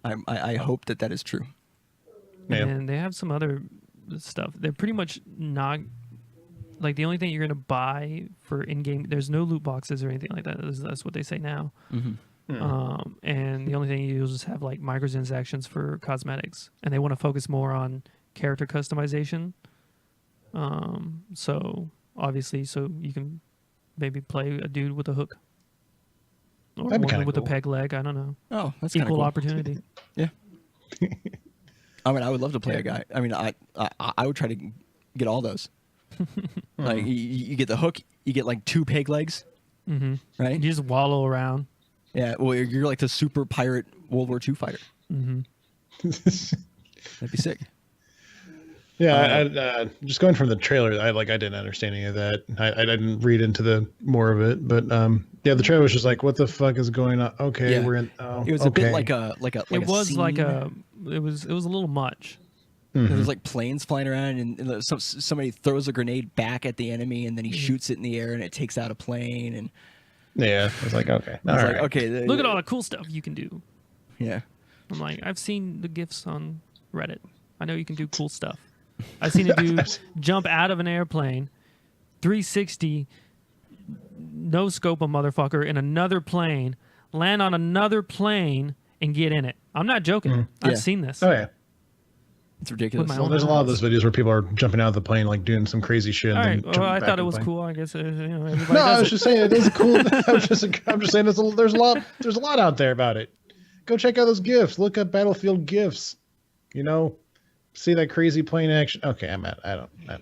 I hope that is true. Yeah. And they have some other stuff. They're pretty much not like the only thing you're going to buy for in-game. There's no loot boxes or anything like that. That's what they say now. Mm-hmm. And the only thing you'll just have like microtransactions for cosmetics, and they want to focus more on character customization. So obviously, so you can maybe play a dude with a hook. Or a woman with a peg leg. I don't know. Oh, that's equal cool. opportunity. Yeah. I mean, I would love to play a guy. I mean, I would try to get all those. Like you get the hook, you get like 2 peg legs, right? You just wallow around. Yeah. Well, you're like the super pirate World War II fighter. That'd be sick. Yeah, just going from the trailer, I didn't understand any of that. I didn't read into the more of it, but yeah, the trailer was just like, what the fuck is going on? Okay, yeah. we're in. Oh, it was a bit like a. It was scene. like a. It was a little much. There's like planes flying around, and somebody throws a grenade back at the enemy, and then he shoots it in the air, and it takes out a plane. And yeah, I was like, okay, I was like, okay, look at all the cool stuff you can do. Yeah, I'm like, I've seen the GIFs on Reddit. I know you can do cool stuff. I've seen a dude jump out of an airplane, 360, no scope a motherfucker in another plane, land on another plane, and get in it. I'm not joking. I've seen this. Oh yeah, it's ridiculous. Well, there's a lot of those videos where people are jumping out of the plane, like doing some crazy shit. All right. And then Well, I back thought in it was the plane. cool. I guess everybody No, does I was just saying it is cool. I'm just saying there's a lot out there about it. Go check out those GIFs. Look up Battlefield GIFs. You know, see that crazy plane action. Okay, I'm out. I don't know.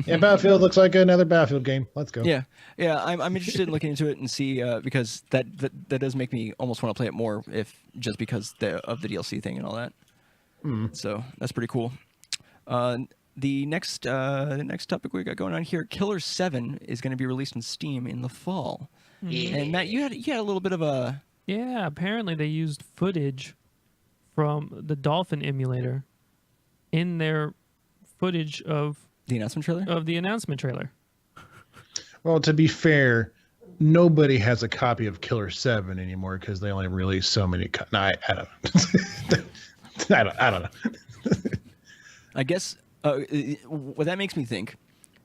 Yeah, Battlefield looks like another Battlefield game. Let's go. Yeah, yeah. I'm interested in looking into it and see because that does make me almost want to play it more if just because of the DLC thing and all that. So that's pretty cool. The next topic we got going on here, Killer 7 is going to be released on Steam in the fall. And Matt, you had a little bit of a Apparently they used footage from the Dolphin emulator in their footage of the announcement trailer. Well, to be fair, nobody has a copy of Killer 7 anymore because they only release so many. No, I don't know. I don't know. I guess what that makes me think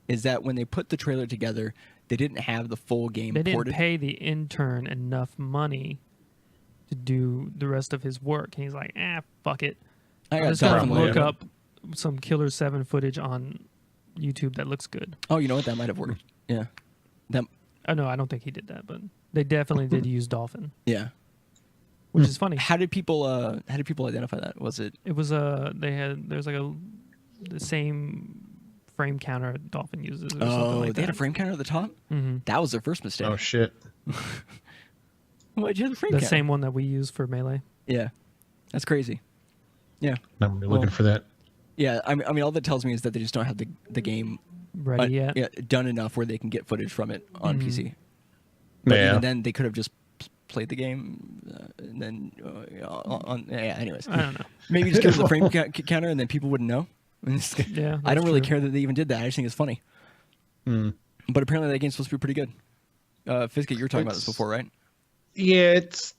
is that when they put the trailer together, they didn't have the full game ported. They didn't pay the intern enough money to do the rest of his work. And he's like, fuck it. I'm just going to look up some Killer 7 footage on YouTube that looks good. Oh, you know what? That might have worked. Yeah. Oh, no, I don't think he did that, but they definitely did use Dolphin. Yeah. Which is funny. How did people identify that? Was it? It was there's like the same frame counter Dolphin uses. Or something like they had a frame counter at the top. Mm-hmm. That was their first mistake. Oh shit! Why'd you have the frame The counter? same one that we use for Melee. Yeah, that's crazy. Yeah, I'm looking for that. Yeah, I mean, all that tells me is that they just don't have the game ready yet. Yeah, done enough where they can get footage from it on PC. But even then, they could have just played the game and then anyways, I don't know. Maybe just give them the frame counter and then people wouldn't know. Yeah, I don't really true. care that they even did that. I just think it's funny. But apparently that game's supposed to be pretty good. Fiskit, you were talking about this before, right? Yeah, it's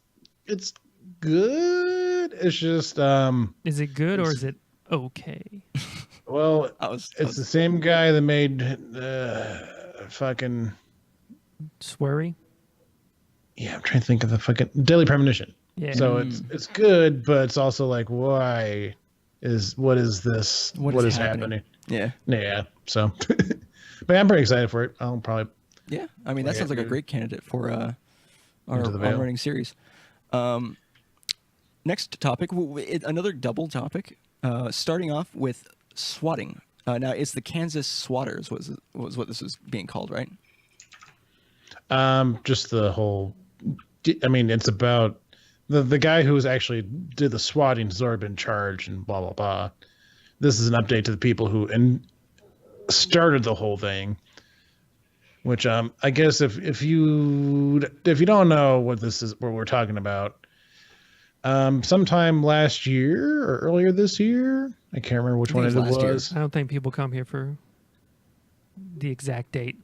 good. It's just is it good or is it okay? Well, it's the same guy that made fucking Swery. Yeah, I'm trying to think of the fucking Deadly Premonition. Yeah. So it's good, but it's also like, what is this? What is happening? Yeah. Yeah. So, but I'm pretty excited for it. I'll probably. Yeah, I mean that sounds like a great candidate for our running series. Next topic, another double topic. Starting off with swatting. Now it's the Kansas Swatters was what this was being called, right? Just the whole. I mean, it's about the guy who was actually did the swatting has already been charged and blah blah blah. This is an update to the people who started the whole thing. Which I guess if you don't know what we're talking about, sometime last year or earlier this year, I can't remember which one it was. I don't think people come here for the exact date.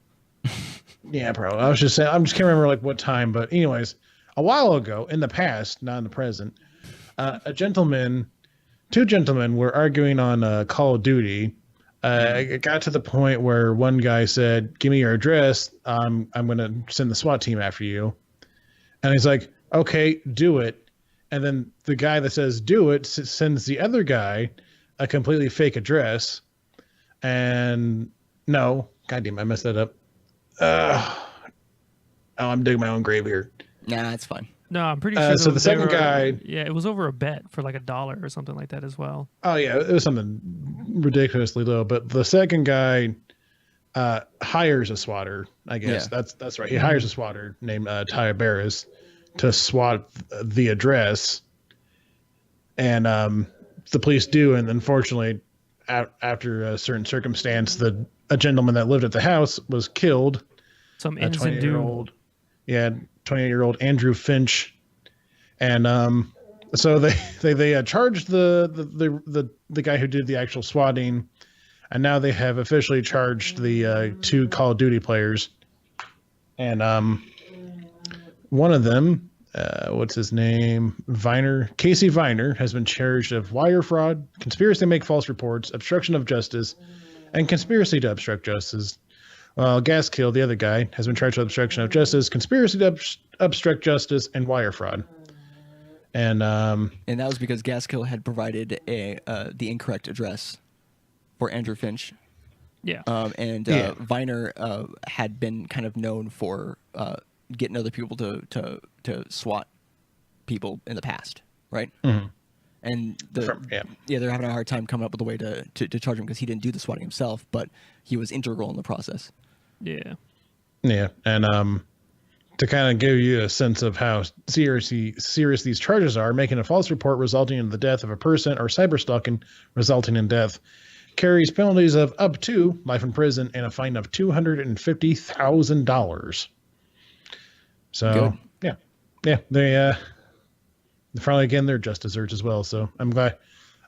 Yeah, probably. I was just saying. I'm just can't remember like what time, but anyways, a while ago in the past, not in the present, two gentlemen were arguing on Call of Duty. It got to the point where one guy said, "Give me your address. I'm going to send the SWAT team after you." And he's like, "Okay, do it." And then the guy that says "do it" sends the other guy a completely fake address. And no, goddamn, I messed that up. I'm digging my own grave here. Nah, it's fine. No, I'm pretty sure. So the second guy, yeah, it was over a bet for like $1 or something like that as well. Oh yeah, it was something ridiculously low. But the second guy hires a swatter. I guess that's right. He hires a swatter named Ty Barris to swat the address, and the police do. And unfortunately, after a certain circumstance, a gentleman that lived at the house was killed. Some innocent dude. 28-year-old Andrew Finch, and so they charged the guy who did the actual swatting, and now they have officially charged the two Call of Duty players, and one of them, what's his name, Casey Viner, has been charged of wire fraud, conspiracy to make false reports, obstruction of justice, and conspiracy to obstruct justice. Gaskill, the other guy, has been charged with obstruction of justice, conspiracy to obstruct justice, and wire fraud. And that was because Gaskill had provided the incorrect address for Andrew Finch. Yeah. Viner had been kind of known for getting other people to SWAT people in the past, right? Mm-hmm. And they're having a hard time coming up with a way to charge him because he didn't do the swatting himself, but he was integral in the process. Yeah. Yeah, and to kind of give you a sense of how serious these charges are, making a false report resulting in the death of a person or cyberstalking resulting in death carries penalties of up to life in prison and a fine of $250,000. So Good. yeah, they finally again they're just desserts as well. So I'm glad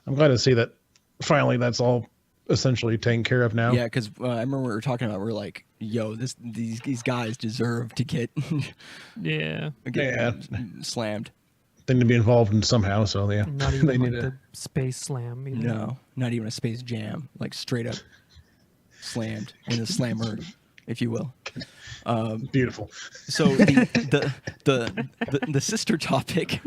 to see that finally that's all essentially taken care of now. Yeah, because I remember we were talking about, we're like, yo, these guys deserve to get slammed. They need to be involved in somehow. So yeah, not even like the space slam. Either. No, not even a space jam. Like straight up slammed in the slammer, if you will. Beautiful. So the sister topic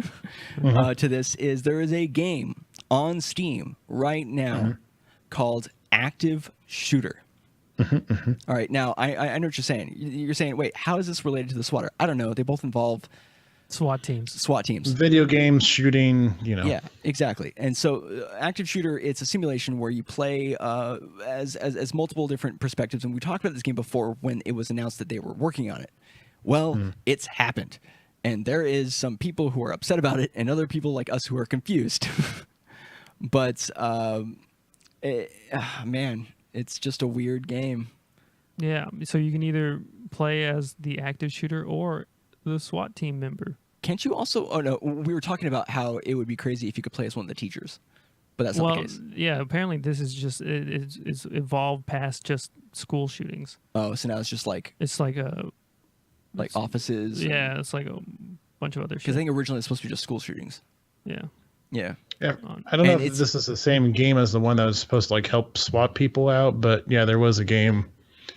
to this is there is a game on Steam right now called Active Shooter. All right, now I know what you're saying. You're saying, wait, how is this related to the Swatter? I don't know. They both involve SWAT teams. Video games, shooting, Yeah, exactly. And so Active Shooter, it's a simulation where you play as multiple different perspectives. And we talked about this game before when it was announced that they were working on it. Well, it's happened. And there is some people who are upset about it and other people like us who are confused. But, man, it's just a weird game. Yeah, so you can either play as the active shooter or the SWAT team member. Can't you also? Oh no, we were talking about how it would be crazy if you could play as one of the teachers, but that's not the case. Yeah, apparently this is just it's evolved past just school shootings. Oh, so now it's just like offices. Yeah, it's like a bunch of other. Because I think originally it's supposed to be just school shootings. Yeah. Yeah. I don't know if this is the same game as the one that was supposed to like help SWAT people out, but yeah, there was a game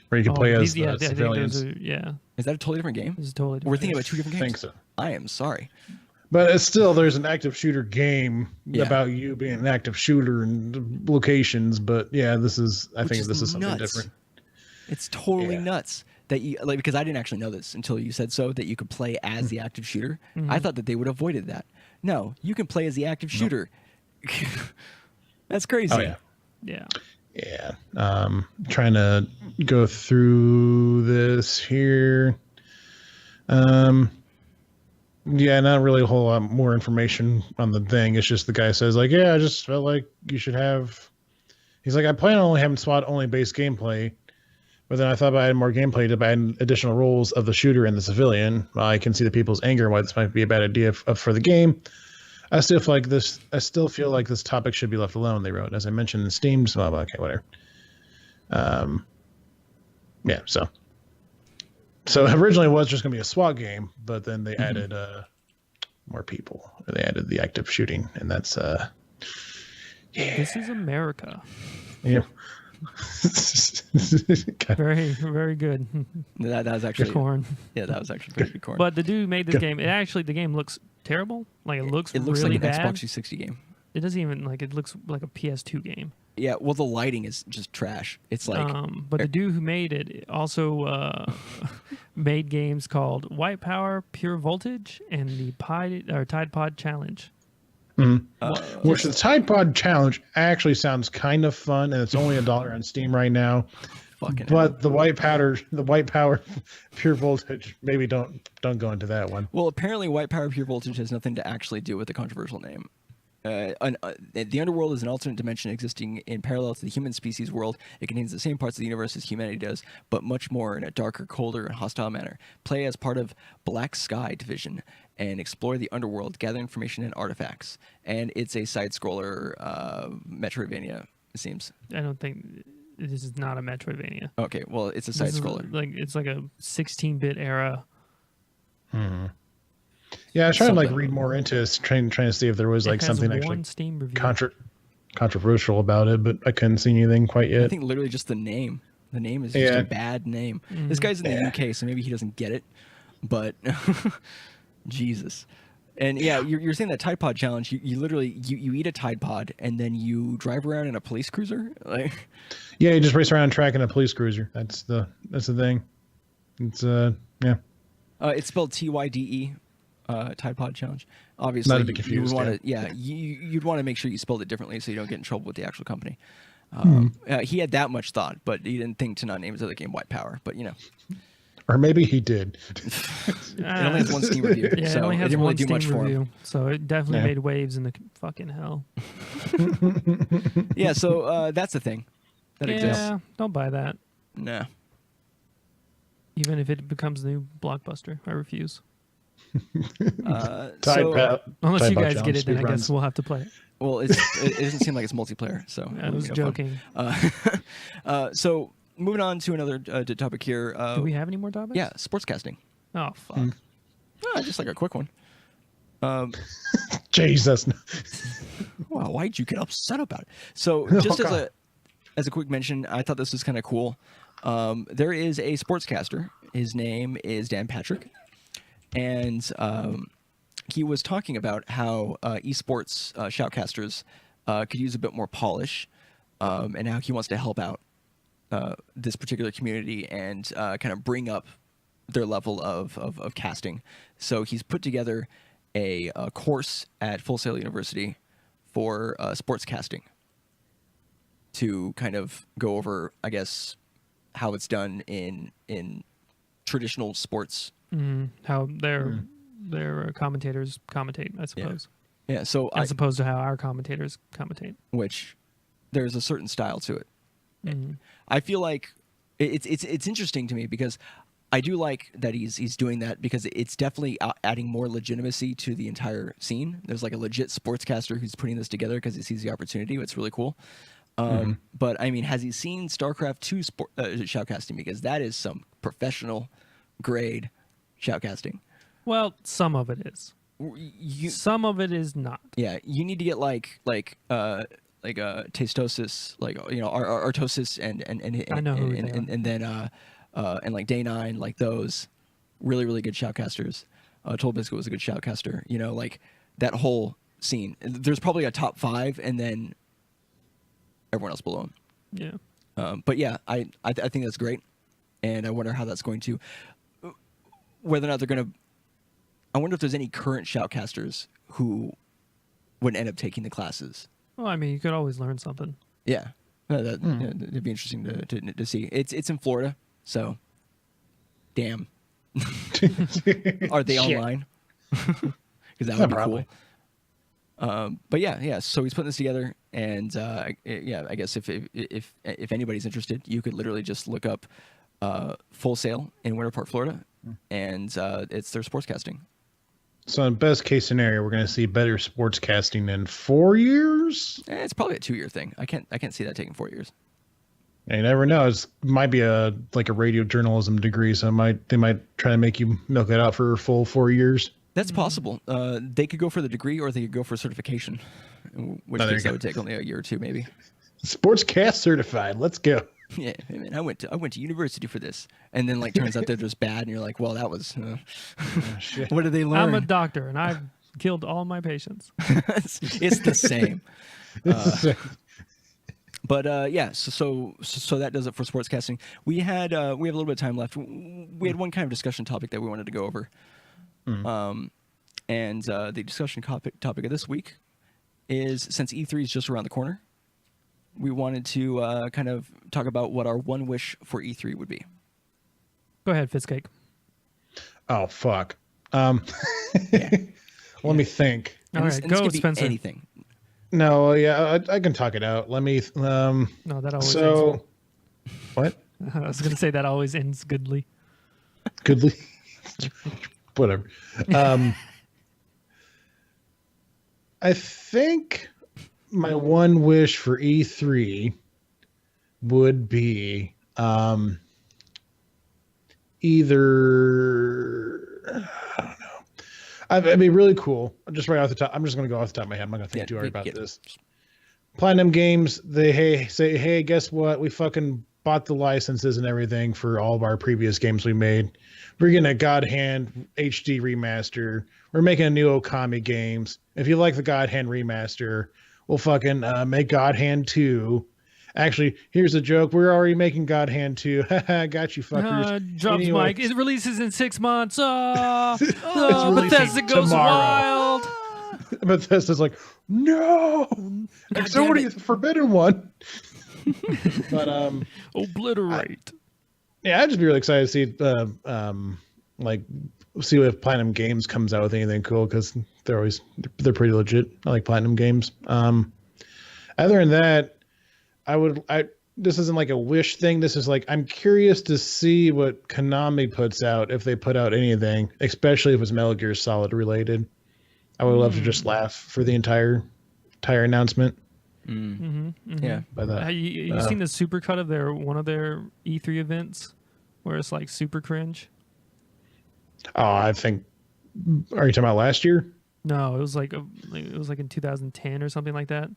where you could play as the civilians. Is that a totally different game? This is totally different. We're thinking about two different games? I think so. I am sorry. But it's still, there's an active shooter game about you being an active shooter and locations. But yeah, I think this is something different. It's totally nuts that you, like, because I didn't actually know this until you said so, that you could play as the active shooter. I thought that they would have avoided that. No, you can play as the active shooter. That's crazy. Oh, yeah. Yeah. Yeah. Trying to go through this here. Yeah, not really a whole lot more information on the thing. It's just the guy says, like, yeah, I just felt like you should have. He's like, I plan on only having SWAT only based gameplay, but then I thought about adding more gameplay to add additional roles of the shooter and the civilian. I can see the people's anger why this might be a bad idea for the game. I still feel like this topic should be left alone, they wrote. As I mentioned in Steam, so okay, whatever. Yeah, so originally it was just going to be a SWAT game, but then they added more people. They added the active shooting, and that's This is America. Yeah. Very, very good. That was actually corn. Yeah, that was actually pretty good corn. But the dude who made this game. The game looks terrible. Like it looks really like an bad. Xbox 360 game. It doesn't even it looks like a PS2 game. Yeah, well, the lighting is just trash. It's like. But the dude who made it also made games called White Power, Pure Voltage, and the Tide Pod Challenge. Which the Tide Pod Challenge actually sounds kind of fun, and it's only $1 on Steam right now. But the White Power, Pure Voltage, maybe don't go into that one. Well, apparently, White Power, Pure Voltage has nothing to actually do with the controversial name. The underworld is an alternate dimension existing in parallel to the human species world. It contains the same parts of the universe as humanity does, but much more in a darker, colder, and hostile manner. Play as part of Black Sky Division and explore the underworld, gather information and artifacts. And it's a side-scroller Metroidvania, it seems. I don't think this is not a Metroidvania. Okay, well, it's a side-scroller. It's like a 16-bit era. Yeah, I was trying to read more into it, trying to see if there was something actually controversial about it, but I couldn't see anything quite yet. I think literally just the name. The name is just a bad name. This guy's in the UK, so maybe he doesn't get it. But Jesus. And yeah, you're saying that Tide Pod Challenge. You literally you eat a Tide Pod and then you drive around in a police cruiser. Yeah, you just race around a track in a police cruiser. That's the thing. It's yeah. It's spelled TYDE. Tide Pod challenge. Obviously, Not to be confused, you would want to, you'd want to make sure you spelled it differently so you don't get in trouble with the actual company. He had that much thought, but he didn't think to not name his other game White Power. But or maybe he did. It only has one Steam review, Yeah, so it only has didn't one really do much Steam for him. review, so it definitely made waves in the fucking hell. Yeah, so that's the thing that exists. Yeah, don't buy that. Nah. Even if it becomes the new Blockbuster, I refuse. Unless you guys get it, then I guess we'll have to play it. Well, it doesn't seem like it's multiplayer, so I was joking. So moving on to another topic here. Do we have any more topics? Yeah, sportscasting. Oh fuck. Just like a quick one. Jesus. Wow, why'd you get upset about it? So just as a quick mention, I thought this was kind of cool. There is a sportscaster. His name is Dan Patrick, and he was talking about how esports shoutcasters could use a bit more polish, and how he wants to help out this particular community and kind of bring up their level of casting. So he's put together a course at Full Sail University for sportscasting to kind of go over, I guess, how it's done in traditional sports. How their commentators commentate, I suppose. Yeah. So as opposed to how our commentators commentate. Which there's a certain style to it. I feel like it's interesting to me because I do like that he's doing that because it's definitely adding more legitimacy to the entire scene. There's like a legit sportscaster who's putting this together because he sees the opportunity. It's really cool. But I mean, has he seen StarCraft 2 shoutcasting? Because that is some professional grade shoutcasting. Well, some of it is. Some of it is not. Yeah, you need to get like Tastosis, Artosis and then like Day 9, like those really good shoutcasters. TotalBiscuit was a good shoutcaster. Like that whole scene. There's probably a top 5, and then everyone else below him. Yeah. But yeah, I think that's great, and I wonder how that's going to, whether or not they're going to. I wonder if there's any current shoutcasters who would end up taking the classes. Well, I mean, you could always learn something. Yeah, it'd be interesting to see. It's in Florida, so damn. Are they online? Because that would be probably cool. But yeah. So he's putting this together, and I guess if anybody's interested, you could literally just look up Full Sail in Winter Park, Florida, and it's their sportscasting. So in best case scenario, we're going to see better sportscasting in 4 years. It's probably a 2-year thing. I can't see that taking 4 years. You never know. It might be a radio journalism degree, so they might try to make you milk it out for a full 4 years. That's possible. They could go for the degree, or they could go for certification, in which case that would take only a year or two, maybe. Sportscast certified. Let's go. Yeah, man, I went to university for this, and then turns out they're just bad, and you're like, well, that was. What did they learn? I'm a doctor, and I've killed all my patients. It's the same. But yeah, so that does it for sportscasting. We have a little bit of time left. We had one kind of discussion topic that we wanted to go over, and the discussion topic of this week is, since E3 is just around the corner, we wanted to kind of talk about what our one wish for E3 would be. Go ahead, Fitzcake. Oh fuck. Let me think. All right, go, Spencer. Anything. No, yeah, I can talk it out. Let me. No, that always. So, what? I was going to say that always ends goodly. Goodly. Whatever. I think my one wish for E3 would be either, I don't know. It'd be really cool. Just right off the top. I'm just going to go off the top of my head. I'm not going to think too hard about this. Platinum Games, they say, hey, guess what? We fucking bought the licenses and everything for all of our previous games we made. We're getting a God Hand HD remaster. We're making a new Okami games. If you like the God Hand remaster, we'll fucking make God Hand 2. Actually, here's a joke. We're already making God Hand 2. Haha, got you fuckers. Drops Anyway. Mike. It releases in 6 months. It's Bethesda releasing goes tomorrow. wild. Bethesda's like, no, Exody is the forbidden one. But Obliterate. yeah, I'd just be really excited to see like see if Platinum Games comes out with anything cool, because they're pretty legit. I like Platinum Games. Other than that, this isn't like a wish thing. This is like, I'm curious to see what Konami puts out, if they put out anything, especially if it's Metal Gear Solid related. I would love to just laugh for the entire announcement. Yeah. By that, You seen the supercut of one of their E3 events where it's like super cringe? oh, I think. Are you talking about last year? No, it was like in 2010 or something like that.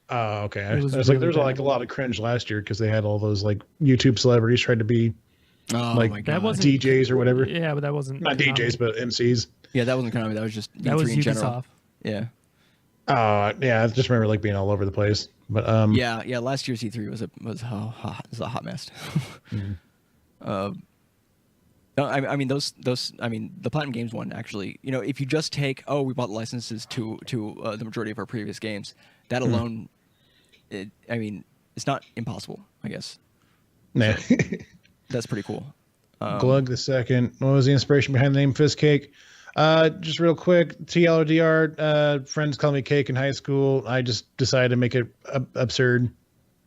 Oh, okay. It was I was really like, there's bad. like a lot of cringe last year because they had all those like YouTube celebrities tried to be Oh like my That god. wasn't DJs or whatever. Yeah, but that wasn't Not Konami. DJs, but MCs. Yeah, that wasn't Konami. That was just That E3 was in general. Ubisoft. Yeah. Yeah, I just remember like being all over the place. But Yeah. Last year's E3 was a hot mess. No, I mean the Platinum Games one actually. You know, if you just take we bought licenses to the majority of our previous games, that alone, it's not impossible. I guess nah. that's pretty cool. Glug the second. What was the inspiration behind the name Fizz Cake? Just real quick, TLDR, friends called me Cake in high school. I just decided to make it absurd,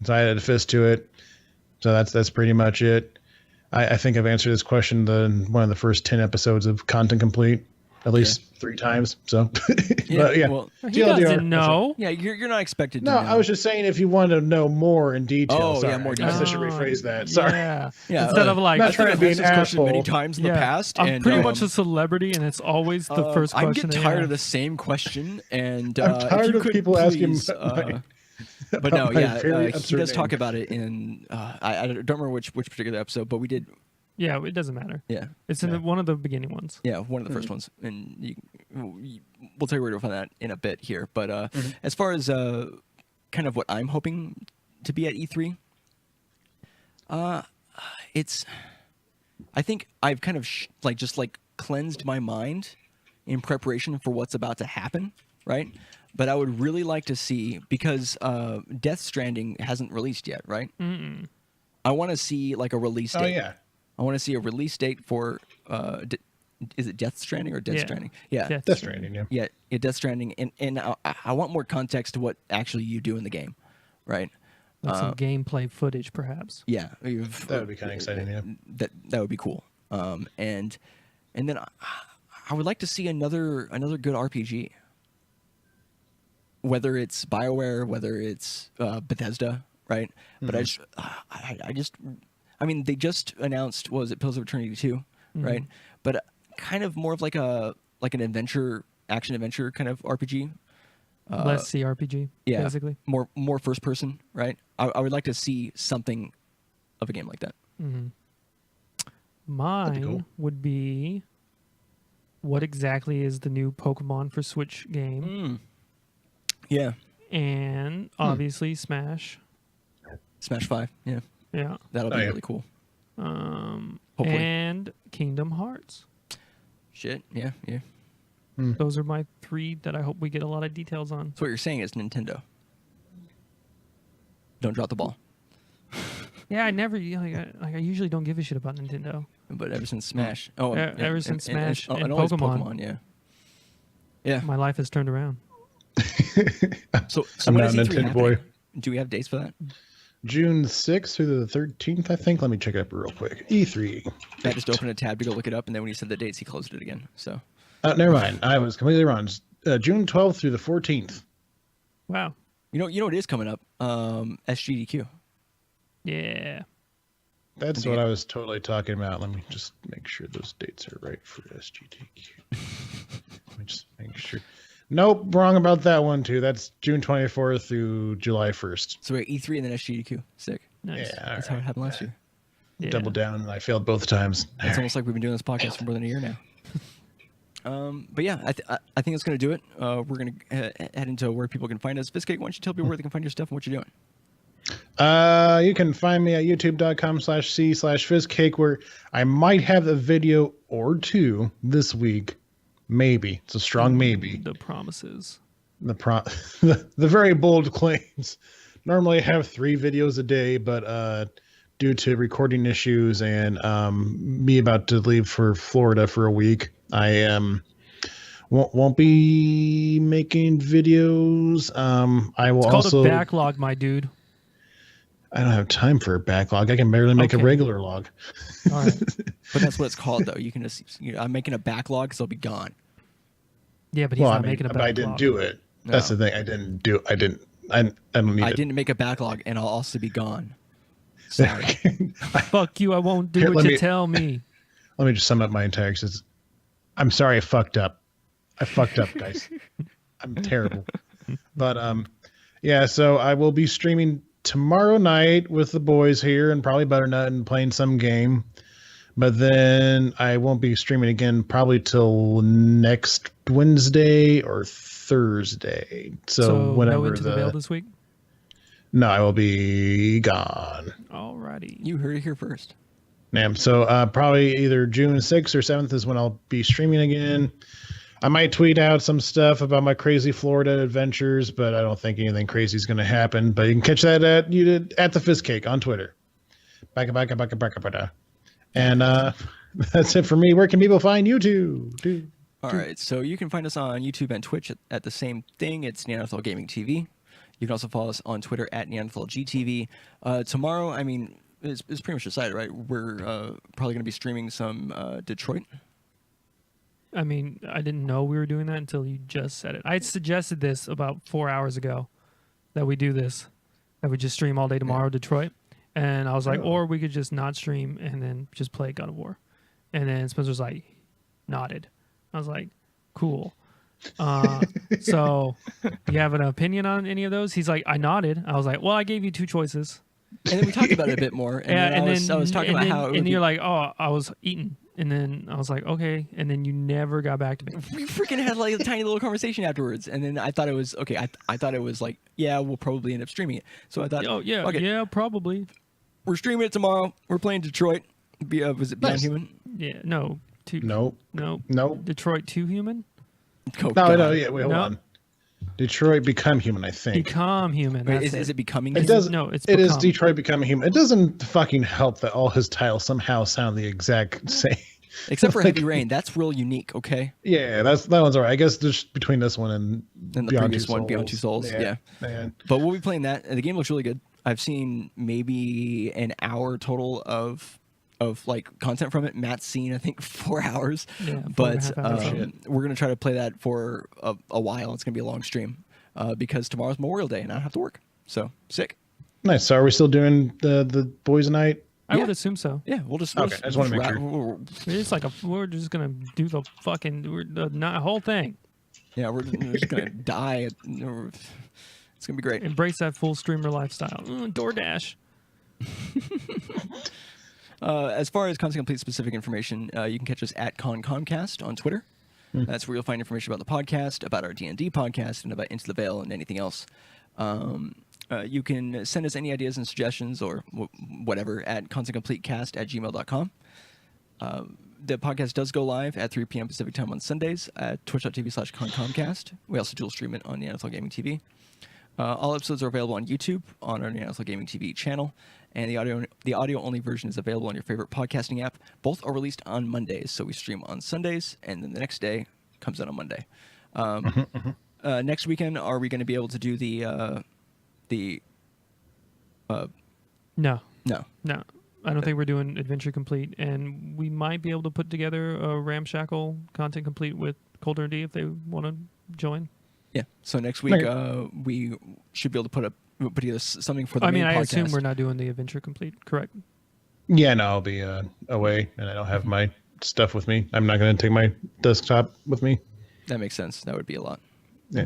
so I added a fist to it. So that's pretty much it. I think I've answered this question in one of the first 10 episodes of Content Complete, at least 3 times. So, but yeah. Well, He doesn't know. yeah, you're not expected to No, know. I was just saying if you want to know more in detail. Oh, yeah, sorry. more I guess I detail. should rephrase that. Sorry. Yeah. Yeah, Instead of like, not I trying think to I've be asked an this question many asshole. times in the past. I'm and, pretty much a celebrity, and it's always the first I'm question. getting they tired ask. of the same question, and I'm if tired you of could people asking please, my- but no, my yeah, very he absurd does talk name. about it in I don't remember which particular episode, but we did. Yeah, it doesn't matter. Yeah, It's in one of the beginning ones. yeah, one of the first ones, and we'll tell you where to find that in a bit here. But as far as kind of what I'm hoping to be at E3, I think I've kind of just cleansed my mind in preparation for what's about to happen, right? But I would really like to see, because Death Stranding hasn't released yet, right? I want to see like a release date. Oh, yeah. I want to see a release date for is it Death Stranding or Death Yeah. Stranding? Yeah. Death Stranding, yeah. Yeah, Death Stranding, and I want more context to what actually you do in the game, right? Like some gameplay footage, perhaps. Yeah, That would be kind of exciting, yeah. That would be cool. And then I would like to see another good RPG. Whether it's Bioware, whether it's Bethesda, right? But I mean, they just announced, what was it, Pillars of Eternity 2, right? But kind of more of like an adventure, action adventure kind of RPG. Less CRPG, Yeah, basically. more first person, right? I would like to see something of a game like that. Mine cool. would be, what exactly is the new Pokemon for Switch game? Yeah, And obviously Smash. Smash 5. Yeah, Yeah. that'll be yeah. really cool. Hopefully. And Kingdom Hearts. Shit. Yeah. Those are my 3 that I hope we get a lot of details on. So what you're saying is Nintendo. Don't drop the ball. Yeah, I never I usually don't give a shit about Nintendo. But ever since Smash, Ever since Smash and always Pokemon. yeah. My life has turned around. So I'm when not is a E3 Nintendo happening? boy. Do we have dates for that? June 6th through the 13th, I think. Let me check it up real quick. E3. Matt just opened a tab to go look it up, and then when he said the dates, he closed it again. So Never mind. I was completely wrong. It's, June 12th through the 14th. Wow. you know what is coming up? SGDQ. Yeah. That's what I was totally talking about. Let me just make sure those dates are right for SGTQ. Let me just make sure. Nope, wrong about that one too. That's June 24th through July 1st. So we're at E3 and then SGDQ. Sick. Nice. Yeah, That's how it happened last year. Yeah. Double down, and I failed both times. It's almost like we've been doing this podcast for more than a year now. But yeah, I think it's going to do it. We're going to head into where people can find us. Biscuit, why don't you tell people where they can find your stuff and what you're doing? You can find me at youtube.com/c/fizzcake, where I might have a video or two this week. Maybe. It's a strong maybe. The promises. The very bold claims. Normally I have 3 videos a day, but due to recording issues and me about to leave for Florida for a week, I won't be making videos. I will It's called also a backlog, my dude. I don't have time for a backlog. I can barely make a regular log. All right. But that's what it's called, though. You can just, I'm making a backlog, so it'll be gone. Yeah, but he's not making a backlog. But I didn't do it. No. That's the thing. I don't need it. I didn't make a backlog, and I'll also be gone. Sorry. Fuck you. I won't do what you tell me. Let me just sum up my entire existence. I'm sorry I fucked up. I fucked up, guys. I'm terrible. But yeah, so I will be streaming tomorrow night with the boys here and probably Butternut and playing some game. But then I won't be streaming again probably till next Wednesday or Thursday. So whenever no Into the Veil this week? No, I will be gone. Alrighty. You heard it here first. Yeah, so probably either June 6th or 7th is when I'll be streaming again. I might tweet out some stuff about my crazy Florida adventures, but I don't think anything crazy is going to happen. But you can catch that at the Fizzcake on Twitter. And that's it for me. Where can people find you two? All right, so you can find us on YouTube and Twitch at the same thing. It's Neanderthal Gaming TV. You can also follow us on Twitter at NeanderthalGTV. Tomorrow, I mean, it's pretty much decided, right? We're probably going to be streaming some Detroit. I mean, I didn't know we were doing that until you just said it. I had suggested this about 4 hours ago, that we do this, that we just stream all day tomorrow, Detroit. And I was like, or we could just not stream and then just play God of War. And then Spencer's like, nodded. I was like, cool. So do you have an opinion on any of those? He's like, I nodded. I was like, well, I gave you 2 choices. And then we talked about it a bit more. And then I was talking about how it would you're like, oh, I was eating. And then I was like, okay. And then you never got back to me. We freaking had like a tiny little conversation afterwards. And then I thought it was, okay, I thought it was like, yeah, we'll probably end up streaming it. So I thought, oh, yeah, okay, yeah, probably. We're streaming it tomorrow. We're playing Detroit. Was it Beyond Human? Yeah, no. Nope. Detroit 2 Human? No, yeah, wait, hold on. Detroit Become Human, I think. Become Human. Wait, is it Becoming Human? It doesn't. No, it's It is Detroit Becoming Human. It doesn't fucking help that all his titles somehow sound the exact same. Except for Heavy Rain. That's real unique, okay? Yeah, that one's all right. I guess just between this one and the previous one, Beyond Two Souls. Yeah. Man. But we'll be playing that. And the game looks really good. I've seen maybe an hour total of like content from it. Matt's seen I think 4 hours. Yeah, but we're gonna try to play that for a while. It's gonna be a long stream because tomorrow's Memorial Day and I don't have to work. So sick. Nice. So are we still doing the boys' night? I would assume so. Yeah, we'll just okay. I just want to make sure. It's like we're just gonna do the fucking whole thing. Yeah, we're just gonna die. It's gonna be great. Embrace that full streamer lifestyle. DoorDash. As far as Content Complete specific information, you can catch us at ConComcast on Twitter. That's where you'll find information about the podcast, about our D&D podcast, and about Into the Veil and anything else. You can send us any ideas and suggestions or whatever at contentcompletecast@gmail.com. The podcast does go live at 3 p.m. Pacific time on Sundays at twitch.tv/ConComcast. We also dual stream it on Neanderthal Gaming TV. All episodes are available on YouTube on our Neanderthal Gaming TV channel, and the audio only version is available on your favorite podcasting app. Both are released on Mondays, so we stream on Sundays, and then the next day comes out on Monday. Next weekend, are we going to be able to do No. I don't Okay. think we're doing Adventure Complete, and we might be able to put together a ramshackle Content Complete with Colder D if they want to join. Yeah. So next week we should be able to put together something for the main podcast. I assume we're not doing the Adventure Complete, correct? Yeah, no, I'll be away, and I don't have my stuff with me. I'm not going to take my desktop with me. That makes sense. That would be a lot. Yeah.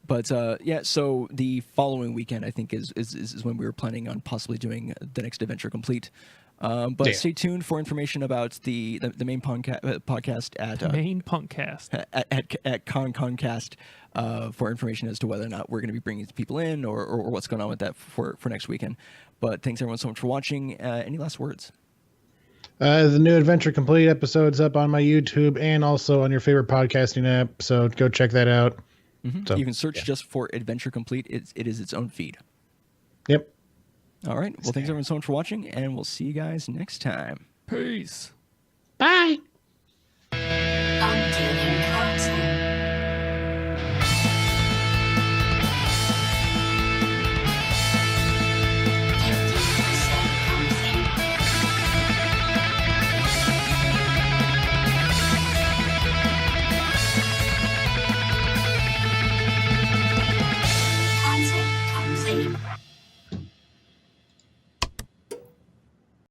But yeah, so the following weekend I think is when we were planning on possibly doing the next Adventure Complete. But stay tuned for information about the main podcast at Main Punkcast at Concast for information as to whether or not we're going to be bringing people in or what's going on with that for next weekend. But thanks everyone so much for watching. Any last words? The new Adventure Complete episode's up on my YouTube and also on your favorite podcasting app. So go check that out. Mm-hmm. So, you can search just for Adventure Complete. It is its own feed. Yep. All right. Well, thanks everyone so much for watching, and we'll see you guys next time. Peace. Bye. I'm dealing